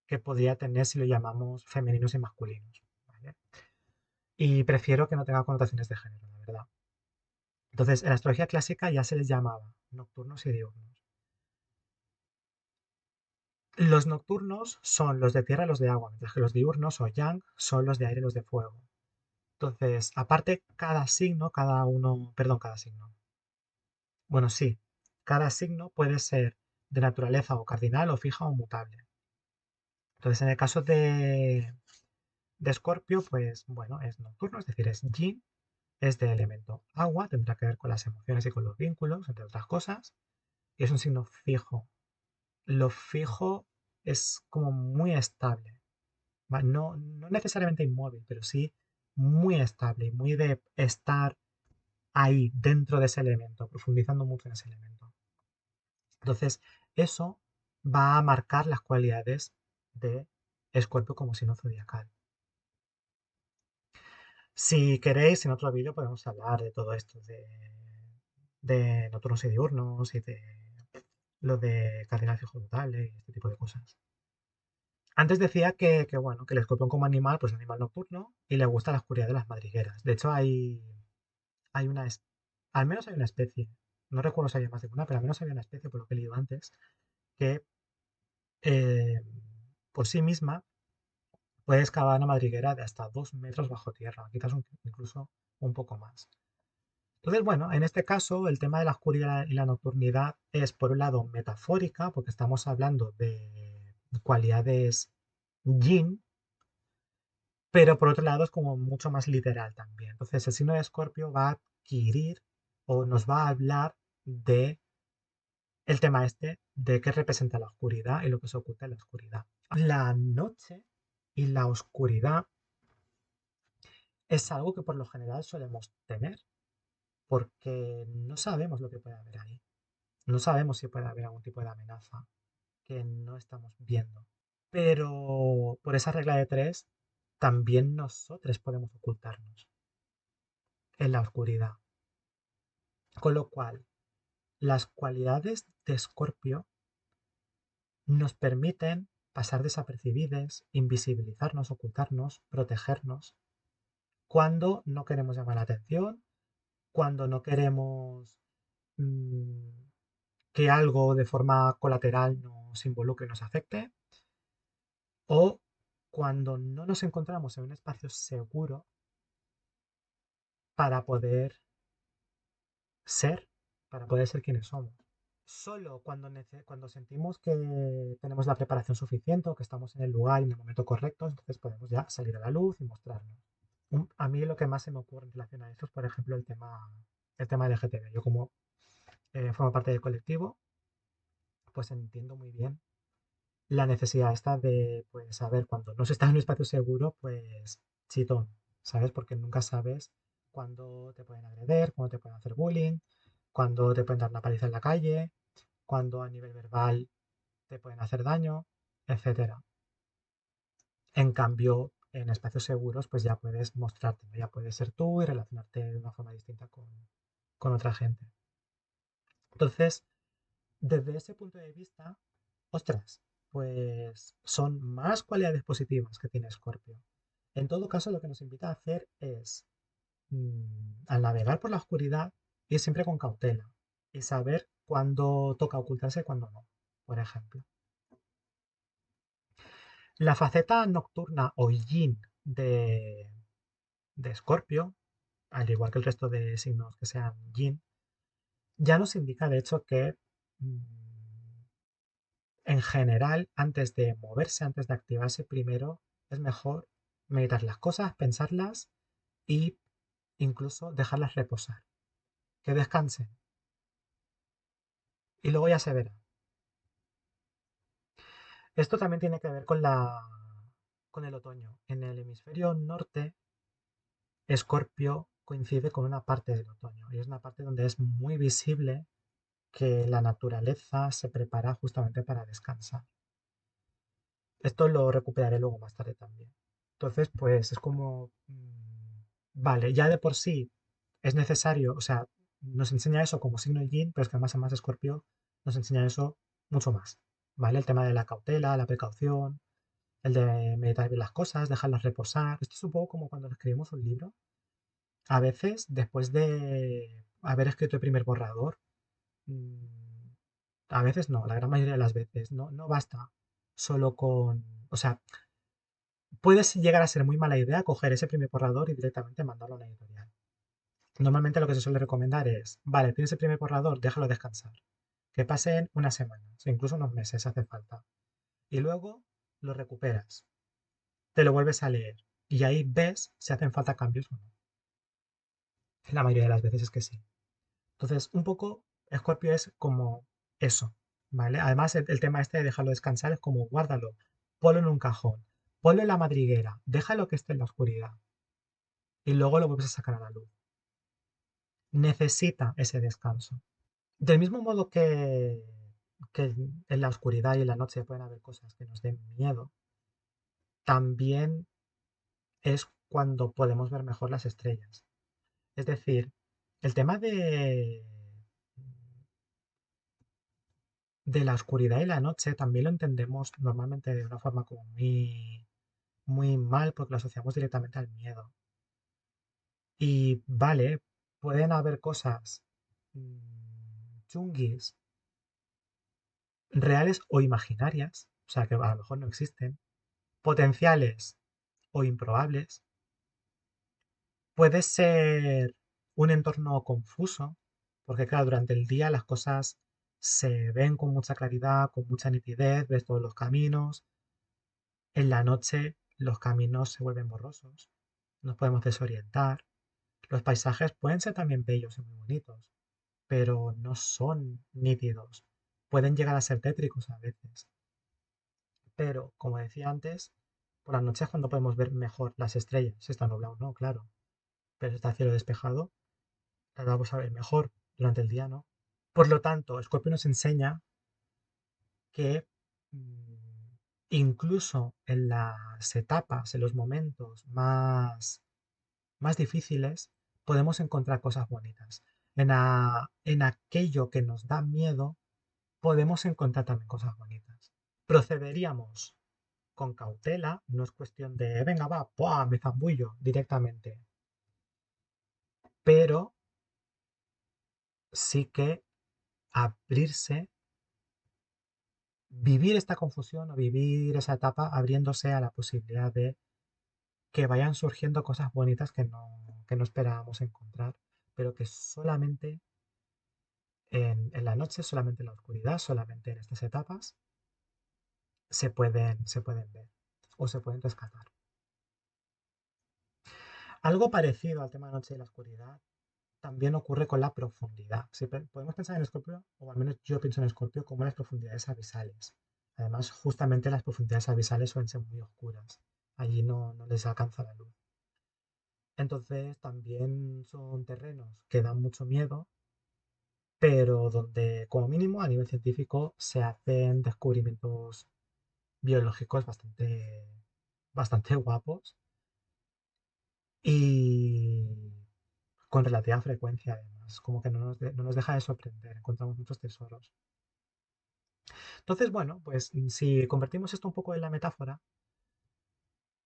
que podría tener si lo llamamos femeninos y masculinos, ¿vale? Y prefiero que no tenga connotaciones de género, la verdad. Entonces, en la astrología clásica ya se les llamaba nocturnos y diurnos. Los nocturnos son los de tierra y los de agua, mientras que los diurnos o yang son los de aire y los de fuego. Entonces, aparte, cada signo, cada uno, perdón, cada signo. Bueno, sí, cada signo puede ser de naturaleza o cardinal o fija o mutable. Entonces, en el caso de Escorpio, pues bueno, es nocturno, es decir, es yin, es de elemento agua, tendrá que ver con las emociones y con los vínculos, entre otras cosas, y es un signo fijo. Lo fijo es como muy estable, no necesariamente inmóvil, pero sí muy estable y muy de estar ahí, dentro de ese elemento, profundizando mucho en ese elemento. Entonces, eso va a marcar las cualidades de Escorpio como signo zodiacal. Si queréis, en otro vídeo podemos hablar de todo esto, de nocturnos y diurnos y de lo de cardinal fijo mutable y este tipo de cosas. Antes decía bueno, que el escorpión como animal, pues es un animal nocturno y le gusta la oscuridad de las madrigueras. De hecho, hay una, al menos hay una especie, no recuerdo si había más de una, pero al menos había una especie, por lo que he leído antes, que eh, por sí misma puede excavar una madriguera de hasta 2 metros bajo tierra, quizás incluso un poco más. Entonces, bueno, en este caso el tema de la oscuridad y la nocturnidad es, por un lado, metafórica, porque estamos hablando de cualidades yin, pero por otro lado es como mucho más literal también. Entonces, el signo de Escorpio va a adquirir o nos va a hablar de el tema este de qué representa la oscuridad y lo que se oculta en la oscuridad. La noche y la oscuridad es algo que por lo general solemos temer, porque no sabemos lo que puede haber ahí. No sabemos si puede haber algún tipo de amenaza que no estamos viendo. Pero por esa regla de tres, también nosotros podemos ocultarnos en la oscuridad. Con lo cual, las cualidades de Escorpio nos permiten pasar desapercibidos, invisibilizarnos, ocultarnos, protegernos, cuando no queremos llamar la atención, cuando no queremos mm, que algo de forma colateral nos involucre y nos afecte, o cuando no nos encontramos en un espacio seguro para poder ser, para poder ser quienes somos. Solo cuando sentimos que tenemos la preparación suficiente o que estamos en el lugar y en el momento correcto, entonces podemos ya salir a la luz y mostrarnos. A mí lo que más se me ocurre en relación a esto es, por ejemplo, el tema LGTB. Yo como formo parte del colectivo, pues entiendo muy bien la necesidad esta de, pues, saber cuando no se está en un espacio seguro, pues, chitón, ¿sabes? Porque nunca sabes cuándo te pueden agredir, cuándo te pueden hacer bullying, cuándo te pueden dar una paliza en la calle, cuándo a nivel verbal te pueden hacer daño, etcétera. En cambio, en espacios seguros, pues ya puedes mostrarte, ¿no? Ya puedes ser tú y relacionarte de una forma distinta con otra gente. Entonces, desde ese punto de vista, ostras, pues son más cualidades positivas que tiene Scorpio. En todo caso, lo que nos invita a hacer es, al navegar por la oscuridad, ir siempre con cautela y saber cuándo toca ocultarse y cuándo no, por ejemplo. La faceta nocturna o yin de Escorpio, al igual que el resto de signos que sean yin, ya nos indica de hecho que en general, antes de moverse, antes de activarse primero, es mejor meditar las cosas, pensarlas y incluso dejarlas reposar, que descansen y luego ya se verá. Esto también tiene que ver con el otoño. En el hemisferio norte, Escorpio coincide con una parte del otoño y es una parte donde es muy visible que la naturaleza se prepara justamente para descansar. Esto lo recuperaré luego más tarde también. Entonces, pues es como, vale, ya de por sí es necesario, o sea, nos enseña eso como signo de yin, pero es que además Escorpio nos enseña eso mucho más, ¿vale? El tema de la cautela, la precaución, el de meditar bien las cosas, dejarlas reposar. Esto es un poco como cuando escribimos un libro. A veces, después de haber escrito el primer borrador, mm, a veces no, la gran mayoría de las veces, no basta solo con, o sea, puedes llegar a ser muy mala idea coger ese primer borrador y directamente mandarlo a una editorial. Normalmente lo que se suele recomendar es, vale, tienes el primer borrador, déjalo descansar. Que pasen unas semanas, o incluso unos meses hace falta. Y luego lo recuperas, te lo vuelves a leer y ahí ves si hacen falta cambios o no. La mayoría de las veces es que sí. Entonces, un poco, Scorpio es como eso, ¿vale? Además, el tema este de dejarlo descansar es como guárdalo, ponlo en un cajón, ponlo en la madriguera, déjalo que esté en la oscuridad y luego lo vuelves a sacar a la luz. Necesita ese descanso. Del mismo modo que en la oscuridad y en la noche pueden haber cosas que nos den miedo, también es cuando podemos ver mejor las estrellas. Es decir, el tema de la oscuridad y la noche también lo entendemos normalmente de una forma como muy, muy mal porque lo asociamos directamente al miedo. Y vale, pueden haber cosas chunguis, reales o imaginarias, o sea que a lo mejor no existen, potenciales o improbables. Puede ser un entorno confuso, porque claro, durante el día las cosas se ven con mucha claridad, con mucha nitidez, ves todos los caminos. En la noche los caminos se vuelven borrosos, nos podemos desorientar. Los paisajes pueden ser también bellos y muy bonitos, pero no son nítidos. Pueden llegar a ser tétricos a veces. Pero, como decía antes, por las noches es cuando podemos ver mejor las estrellas, si está nublado o no, claro. pero si está el cielo despejado, la vamos a ver mejor durante el día, ¿no? Por lo tanto, Scorpio nos enseña que incluso en las etapas, en los momentos más difíciles, podemos encontrar cosas bonitas. En aquello que nos da miedo, podemos encontrar también cosas bonitas. Procederíamos con cautela, no es cuestión de, venga, va, ¡pua! Me zambullo directamente. Pero sí que abrirse, vivir esta confusión o vivir esa etapa abriéndose a la posibilidad de que vayan surgiendo cosas bonitas que no esperábamos encontrar, pero que solamente en la noche, solamente en la oscuridad, solamente en estas etapas, se pueden ver o se pueden rescatar. Algo parecido al tema de la noche y la oscuridad también ocurre con la profundidad. Si podemos pensar en Escorpio, o al menos yo pienso en Escorpio, como las profundidades abisales. Además, justamente las profundidades abisales suelen ser muy oscuras. Allí no les alcanza la luz. Entonces, también son terrenos que dan mucho miedo, pero donde, como mínimo, a nivel científico, se hacen descubrimientos biológicos bastante guapos y con relativa frecuencia, además. Como que no nos deja de sorprender, encontramos muchos tesoros. Entonces, bueno, pues si convertimos esto un poco en la metáfora,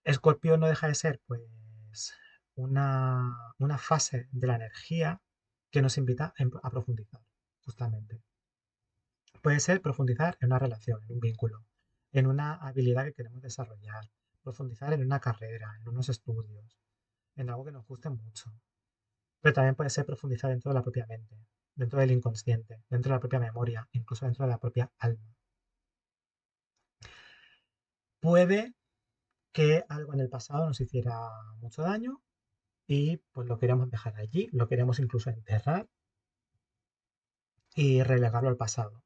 Escorpio no deja de ser, pues, una fase de la energía que nos invita a profundizar, justamente. Puede ser profundizar en una relación, en un vínculo, en una habilidad que queremos desarrollar, profundizar en una carrera, en unos estudios, en algo que nos guste mucho. Pero también puede ser profundizar dentro de la propia mente, dentro del inconsciente, dentro de la propia memoria, incluso dentro de la propia alma. Puede que algo en el pasado nos hiciera mucho daño y pues lo queremos dejar allí, lo queremos incluso enterrar y relegarlo al pasado.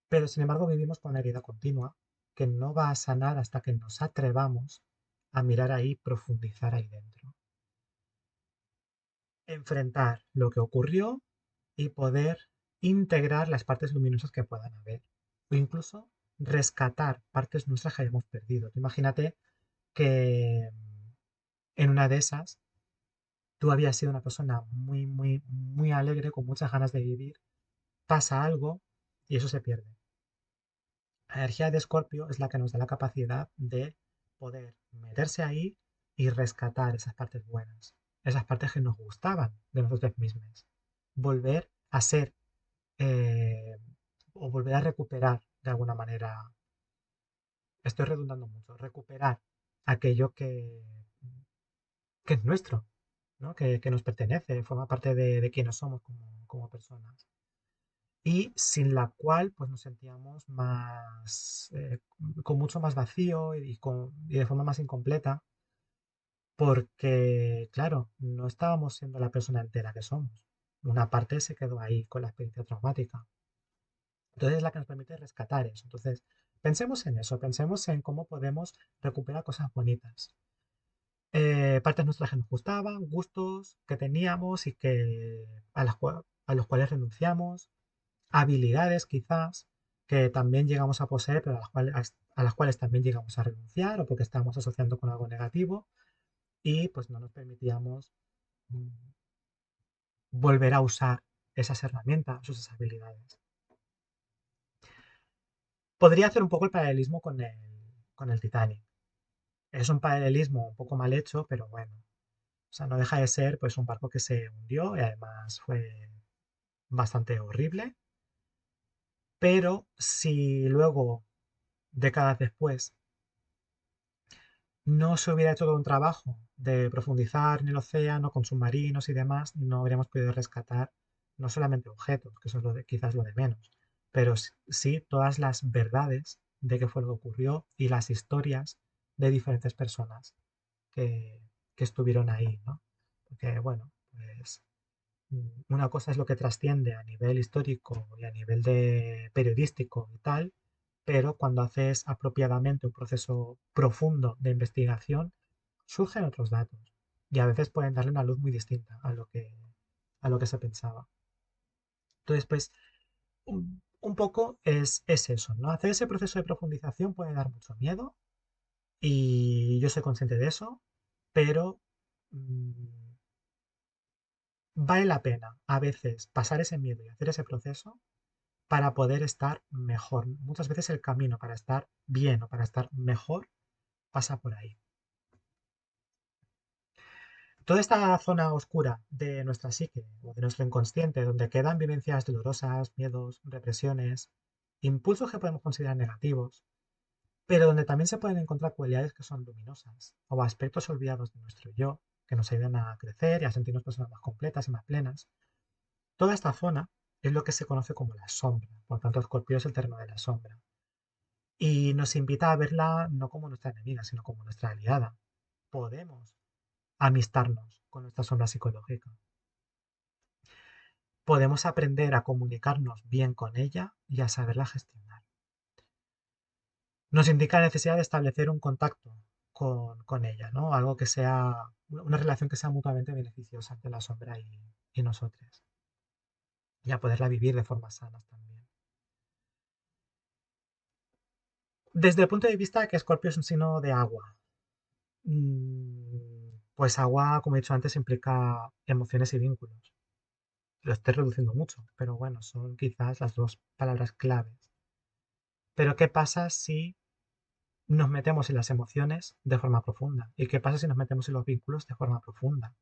Pero sin embargo vivimos con una herida continua que no va a sanar hasta que nos atrevamos a mirar ahí, profundizar ahí dentro. Enfrentar lo que ocurrió y poder integrar las partes luminosas que puedan haber. O incluso rescatar partes nuestras que hayamos perdido. Tú imagínate que en una de esas tú habías sido una persona muy alegre, con muchas ganas de vivir, pasa algo y eso se pierde. La energía de Escorpio es la que nos da la capacidad de poder meterse ahí y rescatar esas partes buenas, esas partes que nos gustaban de nosotros mismos. Volver a ser eh, o volver a recuperar de alguna manera, estoy redundando mucho, recuperar aquello que es nuestro, ¿no? Que nos pertenece, forma parte de quienes somos como personas. Y sin la cual pues nos sentíamos con mucho más vacío y de forma más incompleta, porque, claro, no estábamos siendo la persona entera que somos. Una parte se quedó ahí con la experiencia traumática. Entonces es la que nos permite rescatar eso. Entonces, pensemos en eso, pensemos en cómo podemos recuperar cosas bonitas. Partes nuestras que nos gustaban, gustos que teníamos y a los cuales renunciamos, habilidades quizás que también llegamos a poseer, pero a las cuales también llegamos a renunciar o porque estábamos asociando con algo negativo y pues no nos permitíamos mm, volver a usar esas herramientas o esas habilidades. Podría hacer un poco el paralelismo con el Titanic. Es un paralelismo un poco mal hecho, pero bueno. O sea, no deja de ser pues un barco que se hundió y además fue bastante horrible. Pero si luego, décadas después, no se hubiera hecho todo un trabajo de profundizar en el océano con submarinos y demás, no habríamos podido rescatar no solamente objetos, que eso es quizás lo de menos, pero sí todas las verdades de qué fue lo que ocurrió y las historias de diferentes personas que, que estuvieron ahí, ¿no? Porque, bueno, pues una cosa es lo que trasciende a nivel histórico y a nivel de periodístico y tal, pero cuando haces apropiadamente un proceso profundo de investigación, surgen otros datos. y a veces pueden darle una luz muy distinta a lo que se pensaba. Entonces, pues, un poco es eso, ¿no? Hacer ese proceso de profundización puede dar mucho miedo y yo soy consciente de eso, pero mm, vale la pena a veces pasar ese miedo y hacer ese proceso para poder estar mejor. Muchas veces el camino para estar bien o para estar mejor pasa por ahí. Toda esta zona oscura de nuestra psique o de nuestro inconsciente, donde quedan vivencias dolorosas, miedos, represiones, impulsos que podemos considerar negativos, pero donde también se pueden encontrar cualidades que son luminosas o aspectos olvidados de nuestro yo, que nos ayudan a crecer y a sentirnos personas más completas y más plenas. Toda esta zona es lo que se conoce como la sombra, por lo tanto, Escorpio es el terreno de la sombra. Y nos invita a verla no como nuestra enemiga, sino como nuestra aliada. Podemos amistarnos con nuestra sombra psicológica. Podemos aprender a comunicarnos bien con ella y a saberla gestionar. Nos indica la necesidad de establecer un contacto con ella, ¿no? Algo que sea, una relación que sea mutuamente beneficiosa entre la sombra y nosotros. Y a poderla vivir de formas sanas también. Desde el punto de vista de que Escorpio es un signo de agua, pues agua, como he dicho antes, implica emociones y vínculos. Lo estoy reduciendo mucho, pero bueno, son quizás las dos palabras claves. Pero ¿qué pasa si nos metemos en las emociones de forma profunda? ¿Y qué pasa si nos metemos en los vínculos de forma profunda?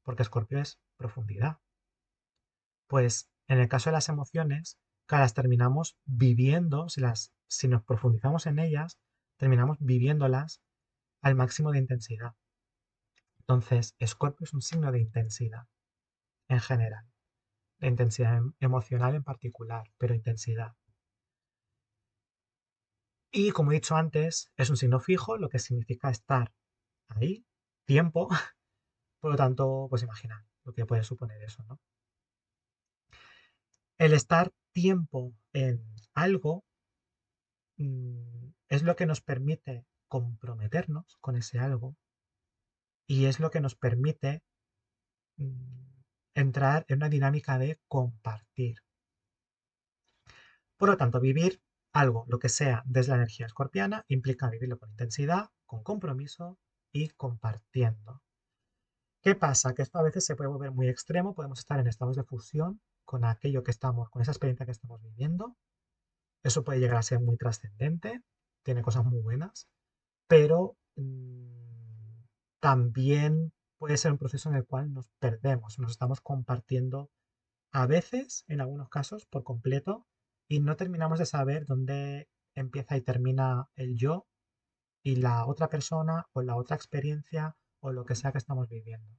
Porque Escorpio es profundidad. Pues en el caso de las emociones, que las terminamos viviendo, si nos profundizamos en ellas, terminamos viviéndolas al máximo de intensidad. Entonces, Escorpio es un signo de intensidad en general, de intensidad emocional en particular, pero intensidad. Y como he dicho antes, es un signo fijo, lo que significa estar ahí, tiempo, por lo tanto, pues imaginar lo que puede suponer eso, ¿no? El estar tiempo en algo es lo que nos permite comprometernos con ese algo y es lo que nos permite mm, entrar en una dinámica de compartir. Por lo tanto, vivir algo, lo que sea, desde la energía escorpiana, implica vivirlo con intensidad, con compromiso y compartiendo. ¿Qué pasa? Que esto a veces se puede volver muy extremo, podemos estar en estados de fusión con aquello que estamos, con esa experiencia que estamos viviendo. Eso puede llegar a ser muy trascendente, tiene cosas muy buenas, pero también puede ser un proceso en el cual nos perdemos, nos estamos compartiendo a veces, en algunos casos, por completo, y no terminamos de saber dónde empieza y termina el yo y la otra persona o la otra experiencia o lo que sea que estamos viviendo.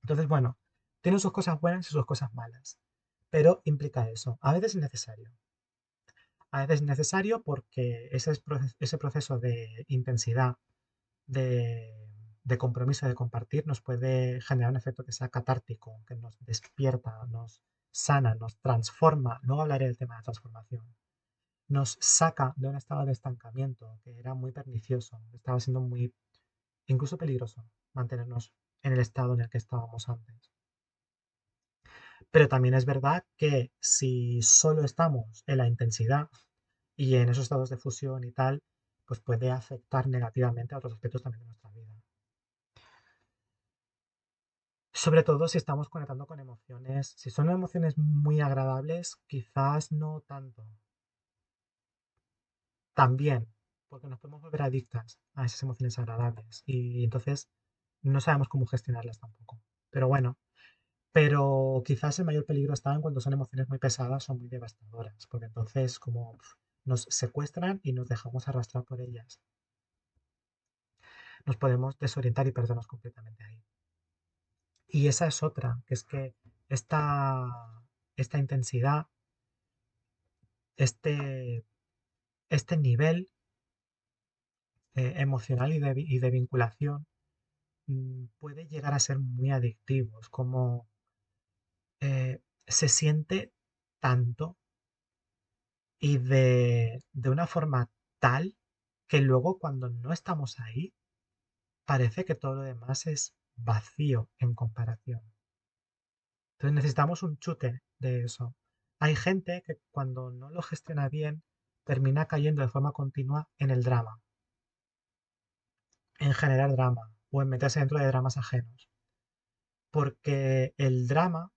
Entonces, bueno, tiene sus cosas buenas y sus cosas malas, pero implica eso. A veces es necesario. A veces es necesario porque ese proceso de intensidad, de, de compromiso, de compartir, nos puede generar un efecto que sea catártico, que nos despierta, nos sana, nos transforma. Luego hablaré del tema de transformación. Nos saca de un estado de estancamiento que era muy pernicioso, estaba siendo muy, incluso peligroso mantenernos en el estado en el que estábamos antes. Pero también es verdad que si solo estamos en la intensidad y en esos estados de fusión y tal, pues puede afectar negativamente a otros aspectos también de nuestra vida. Sobre todo si estamos conectando con emociones, si son emociones muy agradables, quizás no tanto. También, porque nos podemos volver adictas a esas emociones agradables y entonces no sabemos cómo gestionarlas tampoco. Pero bueno, pero quizás el mayor peligro está en cuando son emociones muy pesadas o muy devastadoras, porque entonces como nos secuestran y nos dejamos arrastrar por ellas. Nos podemos desorientar y perdernos completamente ahí. Y esa es otra, que es que esta intensidad, este, este nivel emocional y de vinculación puede llegar a ser muy adictivo. Es como se siente tanto y de una forma tal que luego cuando no estamos ahí, parece que todo lo demás es vacío en comparación. Entonces necesitamos un chute de eso. Hay gente que cuando no lo gestiona bien termina cayendo de forma continua en el drama, en generar drama o en meterse dentro de dramas ajenos, porque el drama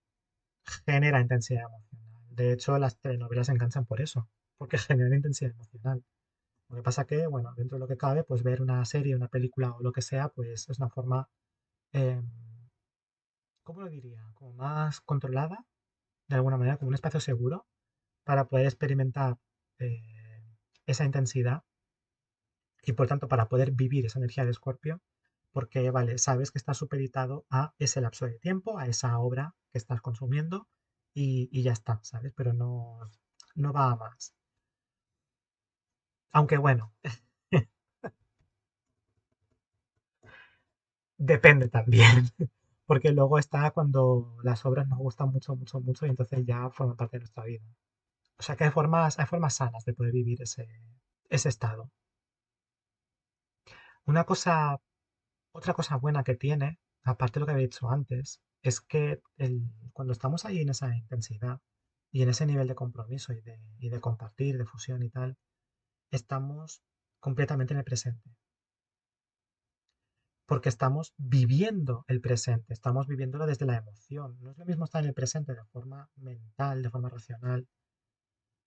genera intensidad emocional. De hecho, las telenovelas se enganchan por eso, porque generan intensidad emocional. Lo que pasa que, bueno, dentro de lo que cabe, pues ver una serie, una película o lo que sea, pues es una forma, eh, ¿cómo lo diría? Como más controlada, de alguna manera, como un espacio seguro para poder experimentar eh, esa intensidad y por tanto para poder vivir esa energía de Escorpio, porque, vale, sabes que estás supeditado a ese lapso de tiempo, a esa obra que estás consumiendo y ya está, ¿sabes? Pero no, no va a más. Aunque bueno, depende también, porque luego está cuando las obras nos gustan mucho, mucho, mucho y entonces ya forman parte de nuestra vida. O sea que hay formas sanas de poder vivir ese estado. Una cosa, otra cosa buena que tiene, aparte de lo que había dicho antes, es que cuando estamos ahí en esa intensidad y en ese nivel de compromiso y de compartir, de fusión y tal, estamos completamente en el presente. Porque estamos viviendo el presente, estamos viviéndolo desde la emoción. No es lo mismo estar en el presente de forma mental, de forma racional,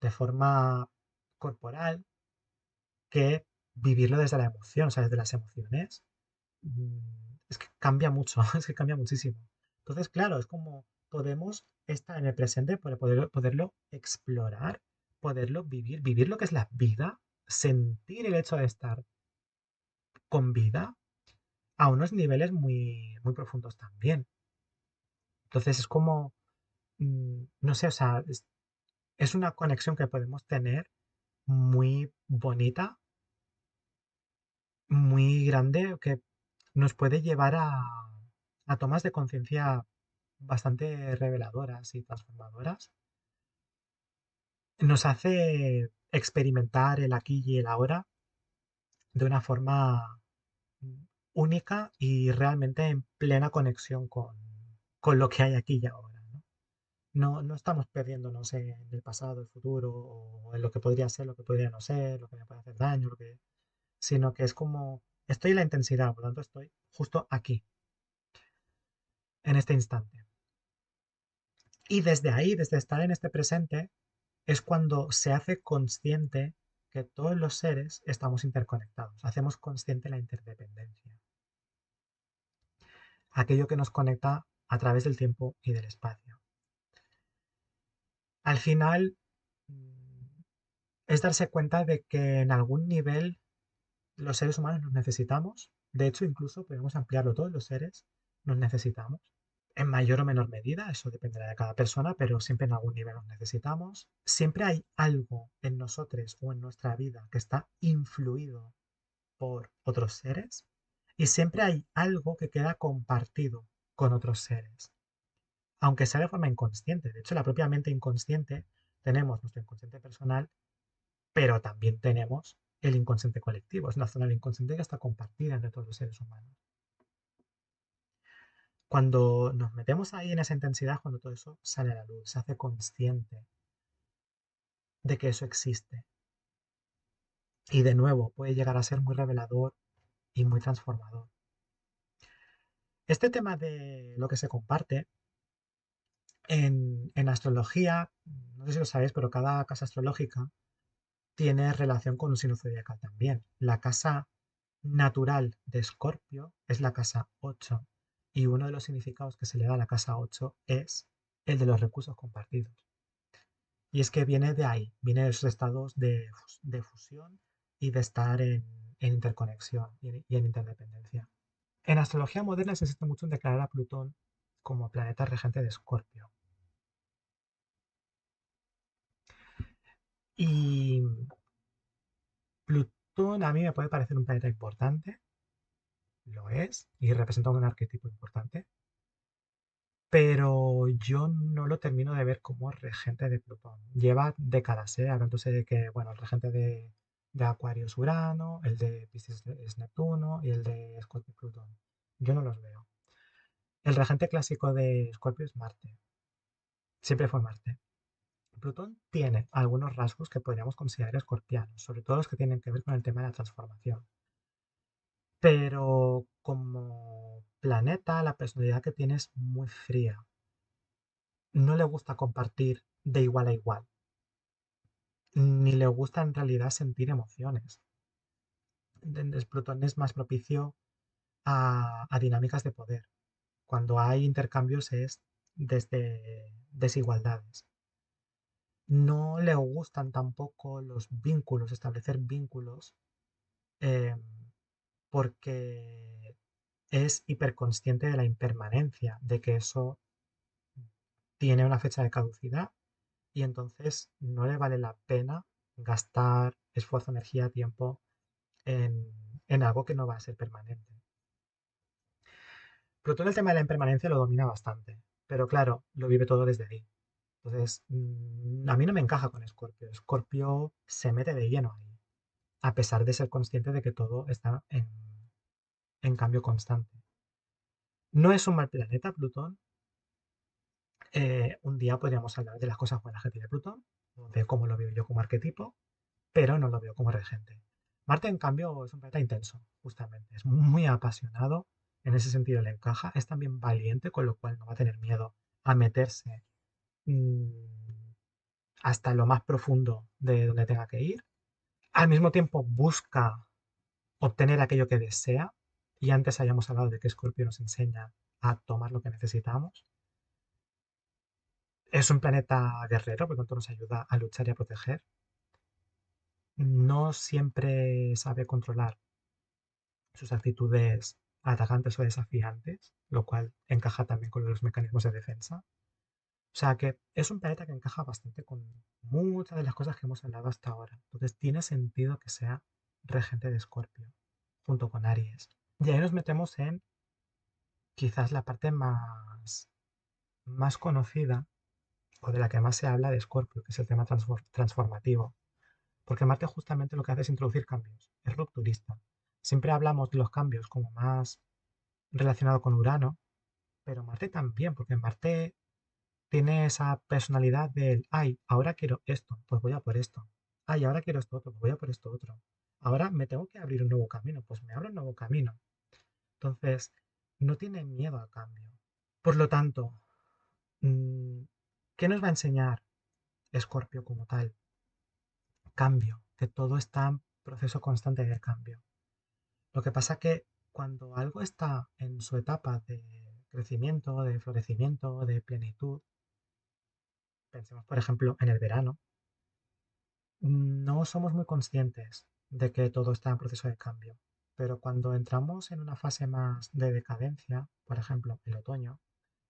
de forma corporal, que vivirlo desde la emoción, o sea, desde las emociones. Es que cambia mucho, es que cambia muchísimo. Entonces, claro, es como podemos estar en el presente para poderlo explorar, poderlo vivir, vivir lo que es la vida, sentir el hecho de estar con vida a unos niveles muy, muy profundos también. Entonces es como, no sé, o sea, es una conexión que podemos tener muy bonita, muy grande, que nos puede llevar a tomas de conciencia bastante reveladoras y transformadoras. Nos hace experimentar el aquí y el ahora de una forma mm, única y realmente en plena conexión con lo que hay aquí y ahora, ¿no? No, no estamos perdiéndonos en el pasado, el futuro, o en lo que podría ser, lo que podría no ser, lo que me puede hacer daño, sino que es como estoy en la intensidad, por lo tanto estoy justo aquí, en este instante. Y desde ahí, desde estar en este presente, es cuando se hace consciente que todos los seres estamos interconectados. Hacemos consciente la interdependencia, aquello que nos conecta a través del tiempo y del espacio. Al final, mm, es darse cuenta de que en algún nivel los seres humanos nos necesitamos. De hecho, incluso podemos ampliarlo, todos los seres nos necesitamos. En mayor o menor medida, eso dependerá de cada persona, pero siempre en algún nivel nos necesitamos. Siempre hay algo en nosotros o en nuestra vida que está influido por otros seres y siempre hay algo que queda compartido con otros seres, aunque sea de forma inconsciente. De hecho, la propia mente inconsciente tenemos nuestro inconsciente personal, pero también tenemos el inconsciente colectivo. Es una zona del inconsciente que está compartida entre todos los seres humanos. Cuando nos metemos ahí en esa intensidad, cuando todo eso sale a la luz, se hace consciente de que eso existe. Y de nuevo, puede llegar a ser muy revelador y muy transformador. Este tema de lo que se comparte en astrología, no sé si lo sabéis, pero cada casa astrológica tiene relación con un signo zodiacal también. La casa natural de Escorpio es la casa 8 y uno de los significados que se le da a la casa 8 es el de los recursos compartidos. Y es que viene de ahí, viene de esos estados de fusión y de estar en interconexión y en interdependencia. En astrología moderna se insiste mucho en declarar a Plutón como planeta regente de Escorpio. Y Plutón a mí me puede parecer un planeta importante, lo es, y representa un arquetipo importante, pero yo no lo termino de ver como regente de Plutón. Lleva décadas, hablándose de que, bueno, el regente de Acuario es Urano, el de Piscis es Neptuno y el de Escorpio es Plutón. Yo no los veo. El regente clásico de Escorpio es Marte. Siempre fue Marte. Plutón tiene algunos rasgos que podríamos considerar escorpianos, sobre todo los que tienen que ver con el tema de la transformación. Pero como planeta, la personalidad que tiene es muy fría. No le gusta compartir de igual a igual, ni le gusta en realidad sentir emociones. Entonces, Plutón es más propicio a dinámicas de poder. Cuando hay intercambios es desde desigualdades. No le gustan tampoco los vínculos, establecer vínculos, eh, porque es hiperconsciente de la impermanencia, de que eso tiene una fecha de caducidad y entonces no le vale la pena gastar esfuerzo, energía, tiempo en, en algo que no va a ser permanente. Plutón el tema de la impermanencia lo domina bastante, pero claro, lo vive todo desde ahí. Entonces, a mí no me encaja con Escorpio. Escorpio se mete de lleno ahí, a pesar de ser consciente de que todo está en cambio constante. No es un mal planeta, Plutón. Un día podríamos hablar de las cosas buenas que tiene Plutón, o de cómo lo veo yo como arquetipo, pero no lo veo como regente. Marte, en cambio, es un planeta intenso, justamente. Es muy apasionado, en ese sentido le encaja. Es también valiente, con lo cual no va a tener miedo a meterse mmm, hasta lo más profundo de donde tenga que ir. Al mismo tiempo busca obtener aquello que desea, y antes habíamos hablado de que Scorpio nos enseña a tomar lo que necesitamos. Es un planeta guerrero, por lo tanto nos ayuda a luchar y a proteger. No siempre sabe controlar sus actitudes atacantes o desafiantes, lo cual encaja también con los mecanismos de defensa. O sea que es un planeta que encaja bastante con muchas de las cosas que hemos hablado hasta ahora. Entonces tiene sentido que sea regente de Escorpio, junto con Aries. Y ahí nos metemos en quizás la parte más conocida o de la que más se habla de Escorpio, que es el tema transformativo. Porque Marte justamente lo que hace es introducir cambios, es rupturista. Siempre hablamos de los cambios como más relacionado con Urano, pero Marte también, porque Marte tiene esa personalidad del, ay, ahora quiero esto, pues voy a por esto. Ay, ahora quiero esto otro, pues voy a por esto otro. Ahora me tengo que abrir un nuevo camino, pues me abro un nuevo camino. Entonces, no tiene miedo al cambio. Por lo tanto, mm, ¿qué nos va a enseñar Escorpio como tal? Cambio, que todo está en proceso constante de cambio. Lo que pasa que cuando algo está en su etapa de crecimiento, de florecimiento, de plenitud, pensemos por ejemplo en el verano, no somos muy conscientes de que todo está en proceso de cambio. Pero cuando entramos en una fase más de decadencia, por ejemplo el otoño,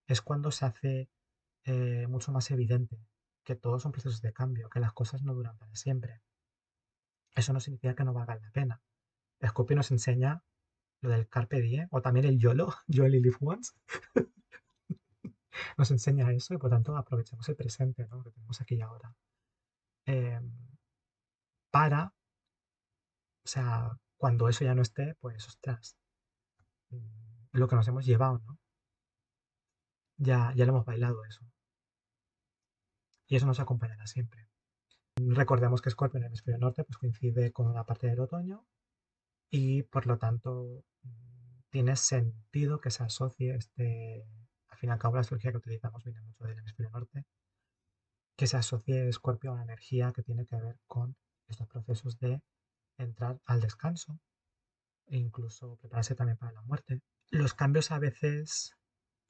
es cuando se hace mucho más evidente que todos son procesos de cambio, que las cosas no duran para siempre. Eso no significa que no valgan la pena. Scorpio nos enseña lo del Carpe Diem, o también el YOLO, You Only Live Once, nos enseña eso y por tanto aprovechemos el presente, ¿no? Que tenemos aquí y ahora. Eh, para, o sea, cuando eso ya no esté, pues ostras, lo que nos hemos llevado, ¿no? Ya lo hemos bailado eso. Y eso nos acompañará siempre. Recordemos que Scorpio en el hemisferio norte pues coincide con una parte del otoño y por lo tanto tiene sentido que se asocie al fin y al cabo la astrología que utilizamos viene mucho del hemisferio norte, que se asocie Escorpio a una energía que tiene que ver con estos procesos de entrar al descanso e incluso prepararse también para la muerte. Los cambios a veces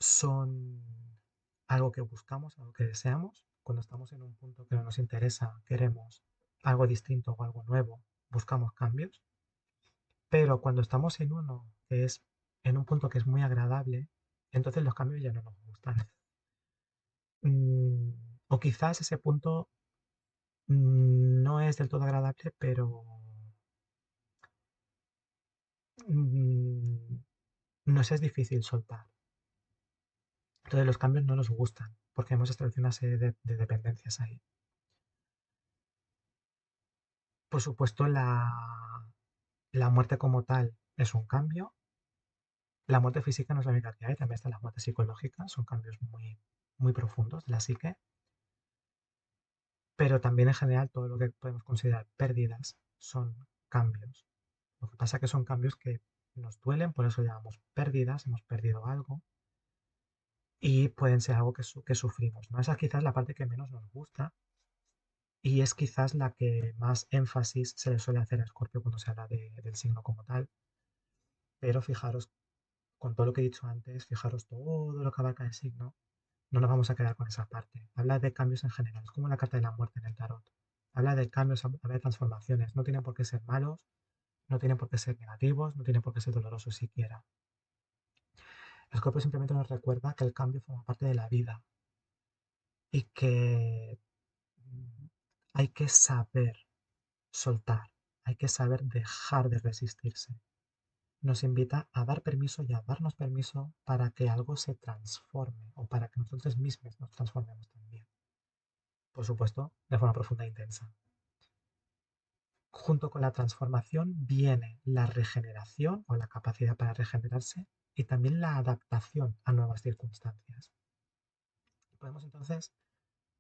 son algo que buscamos, algo que deseamos. Cuando estamos en un punto que no nos interesa, queremos algo distinto o algo nuevo, buscamos cambios. Pero cuando estamos en uno que es en un punto que es muy agradable, entonces los cambios ya no nos gustan. Mm, o quizás ese punto no es del todo agradable, pero mm, nos es difícil soltar. Entonces los cambios no nos gustan porque hemos establecido una serie de dependencias ahí. Por supuesto, la muerte como tal es un cambio, La muerte física no es la única que hay, también está la muerte psicológica, son cambios muy profundos de la psique, pero también en general todo lo que podemos considerar pérdidas son cambios. Lo que pasa es que son cambios que nos duelen, por eso llamamos pérdidas, hemos perdido algo, y pueden ser algo que sufrimos, ¿no? Esa es quizás la parte que menos nos gusta y es quizás la que más énfasis se le suele hacer a Escorpio cuando se habla del signo como tal. Pero fijaros, con todo lo que he dicho antes, fijaros todo lo que abarca el signo, no nos vamos a quedar con esa parte. Habla de cambios en general, es como la carta de la muerte en el tarot. Habla de cambios, habla de transformaciones, no tienen por qué ser malos, no tienen por qué ser negativos, no tienen por qué ser dolorosos siquiera. Escorpio simplemente nos recuerda que el cambio forma parte de la vida y que hay que saber soltar, hay que saber dejar de resistirse. Nos invita a dar permiso y a darnos permiso para que algo se transforme o para que nosotros mismos nos transformemos también. Por supuesto, de forma profunda e intensa. Junto con la transformación viene la regeneración o la capacidad para regenerarse y también la adaptación a nuevas circunstancias. Podemos entonces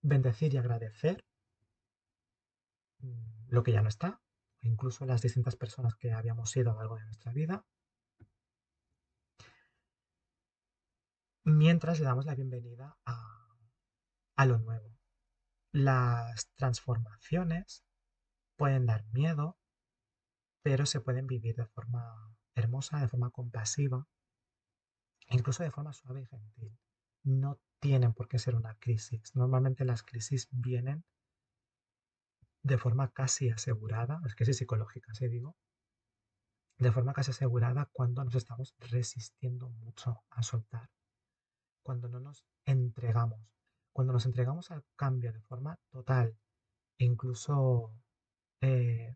bendecir y agradecer lo que ya no está, incluso las distintas personas que habíamos sido a lo largo de nuestra vida, mientras le damos la bienvenida a lo nuevo. Las transformaciones pueden dar miedo, pero se pueden vivir de forma hermosa, de forma compasiva, incluso de forma suave y gentil. No tienen por qué ser una crisis. Normalmente las crisis vienen de forma casi asegurada, es crisis psicológica, si digo, de forma casi asegurada cuando nos estamos resistiendo mucho a soltar, cuando no nos entregamos, cuando nos entregamos al cambio de forma total, incluso eh,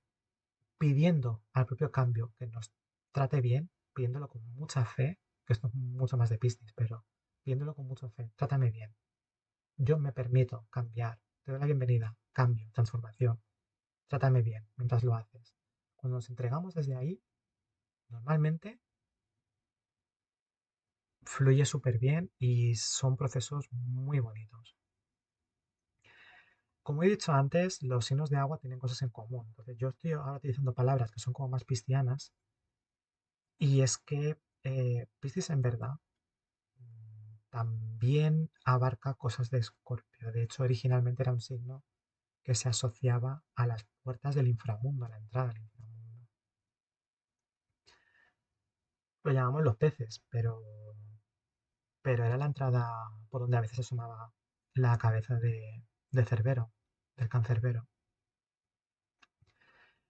pidiendo al propio cambio que nos trate bien, pidiéndolo con mucha fe, que esto es mucho más de business, pero pidiéndolo con mucha fe, trátame bien. Yo me permito cambiar, te doy la bienvenida, cambio, transformación, trátame bien mientras lo haces. Cuando nos entregamos desde ahí, normalmente fluye súper bien y son procesos muy bonitos. Como he dicho antes, los signos de agua tienen cosas en común. Entonces, yo estoy ahora utilizando palabras que son como más piscianas y es que Piscis en verdad también abarca cosas de Escorpio. De hecho, originalmente era un signo que se asociaba a las puertas del inframundo, a la entrada al inframundo. Lo llamamos los peces, pero era la entrada por donde a veces asomaba la cabeza de Cerbero, del cancerbero.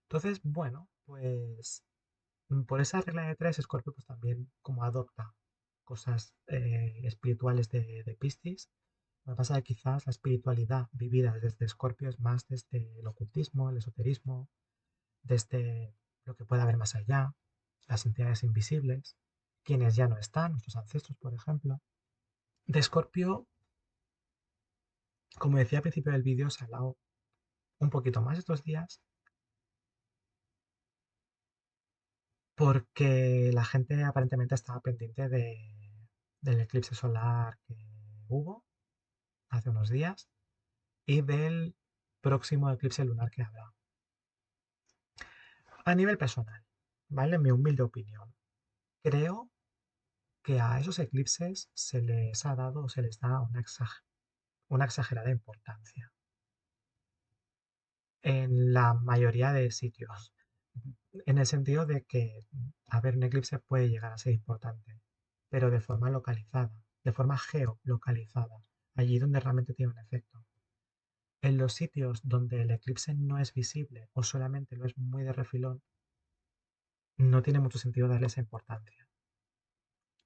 Entonces, bueno, pues por esa regla de tres, Scorpio pues también como adopta cosas espirituales de Piscis. Lo que pasa es que quizás la espiritualidad vivida desde Scorpio es más desde el ocultismo, el esoterismo, desde lo que puede haber más allá, las entidades invisibles, quienes ya no están, nuestros ancestros, por ejemplo. De Scorpio, como decía al principio del vídeo, se ha hablado un poquito más estos días porque la gente aparentemente estaba pendiente del eclipse solar que hubo hace unos días y del próximo eclipse lunar que habrá. A nivel personal, ¿vale? Mi humilde opinión. Creo que a esos eclipses se les ha dado o se les da una exagerada importancia en la mayoría de sitios. En el sentido de que, a ver, un eclipse puede llegar a ser importante, pero de forma localizada, de forma geolocalizada, allí donde realmente tiene un efecto. En los sitios donde el eclipse no es visible o solamente lo es muy de refilón, no tiene mucho sentido darle esa importancia.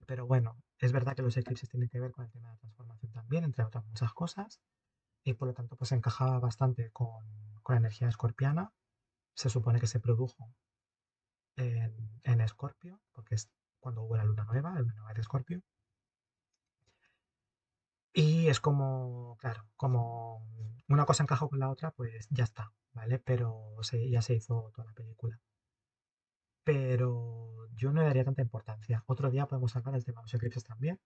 Pero bueno, es verdad que los eclipses tienen que ver con el tema de la transformación también, entre otras muchas cosas, y por lo tanto pues encajaba bastante con la energía escorpiana. Se supone que se produjo en Escorpio, porque es cuando hubo la luna nueva de Escorpio. Y es como, claro, como una cosa encajó con la otra, pues ya está, ¿vale? Pero ya se hizo toda la película. Pero yo no le daría tanta importancia. Otro día podemos hablar del tema de los eclipses también.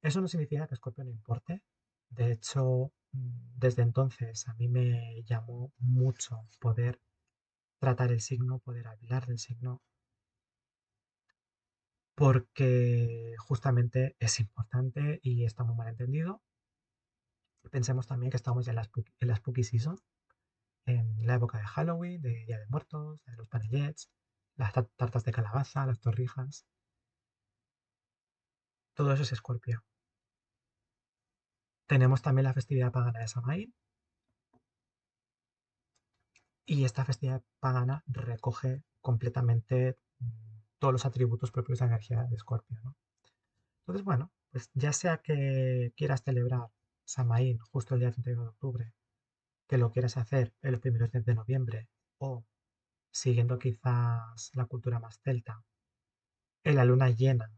Eso no significa que Scorpio no importe. De hecho, desde entonces a mí me llamó mucho poder tratar el signo, poder hablar del signo, porque justamente es importante y está muy mal entendido. Pensemos también que estamos ya en la Spooky Season, en la época de Halloween, de Día de Muertos, de los panellets, las tartas de calabaza, las torrijas. Todo eso es Escorpio. Tenemos también la festividad pagana de Samaín, y esta festividad pagana recoge completamente todos los atributos propios de la energía de Escorpio, ¿no? Entonces, bueno, pues ya sea que quieras celebrar Samaín justo el día 31 de octubre, que lo quieras hacer en los primeros días de noviembre, o siguiendo quizás la cultura más celta, en la luna llena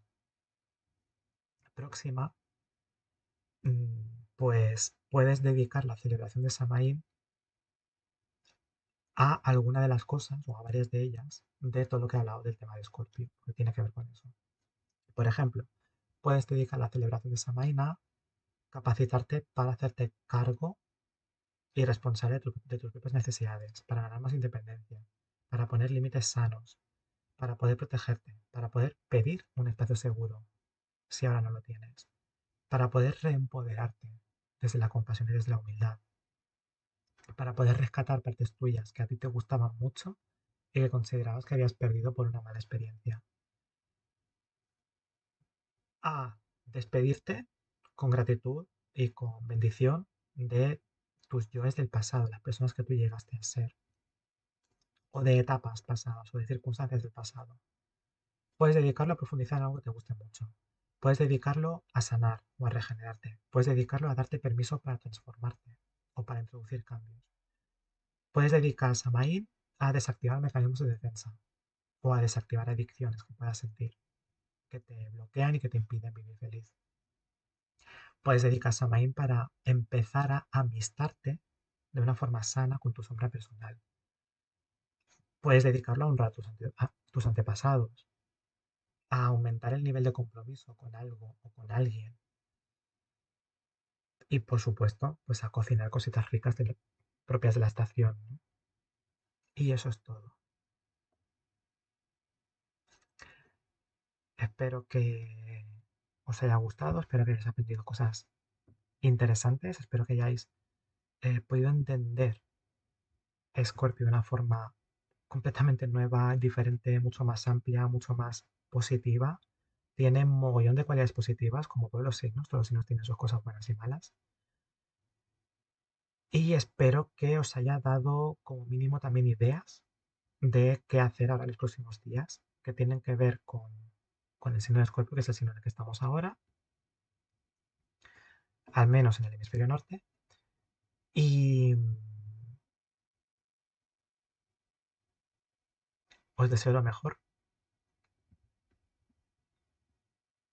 próxima, pues puedes dedicar la celebración de Samaín a alguna de las cosas, o a varias de ellas, de todo lo que he hablado del tema de Escorpio, que tiene que ver con eso. Por ejemplo, puedes dedicar la celebración de Samaín a capacitarte para hacerte cargo y responsable de tus propias necesidades, para ganar más independencia, para poner límites sanos, para poder protegerte, para poder pedir un espacio seguro, si ahora no lo tienes, para poder reempoderarte desde la compasión y desde la humildad, para poder rescatar partes tuyas que a ti te gustaban mucho y que considerabas que habías perdido por una mala experiencia. A despedirte con gratitud y con bendición de tus yoes del pasado, las personas que tú llegaste a ser, o de etapas pasadas o de circunstancias del pasado. Puedes dedicarlo a profundizar en algo que te guste mucho. Puedes dedicarlo a sanar o a regenerarte. Puedes dedicarlo a darte permiso para transformarte o para introducir cambios. Puedes dedicar a Samaín a desactivar mecanismos de defensa o a desactivar adicciones que puedas sentir, que te bloquean y que te impiden vivir feliz. Puedes dedicar Samaín para empezar a amistarte de una forma sana con tu sombra personal. Puedes dedicarlo a honrar a tus antepasados, a aumentar el nivel de compromiso con algo o con alguien. Y por supuesto, pues a cocinar cositas ricas propias de la estación, ¿no? Y eso es todo. Espero que os haya gustado, espero que hayáis aprendido cosas interesantes, espero que hayáis podido entender Scorpio de una forma completamente nueva, diferente, mucho más amplia, mucho más positiva. Tiene un mogollón de cualidades positivas, como todos los signos tienen sus cosas buenas y malas. Y espero que os haya dado como mínimo también ideas de qué hacer ahora en los próximos días, que tienen que ver con el signo de Escorpio, que es el signo en el que estamos ahora, al menos en el hemisferio norte. Y os deseo lo mejor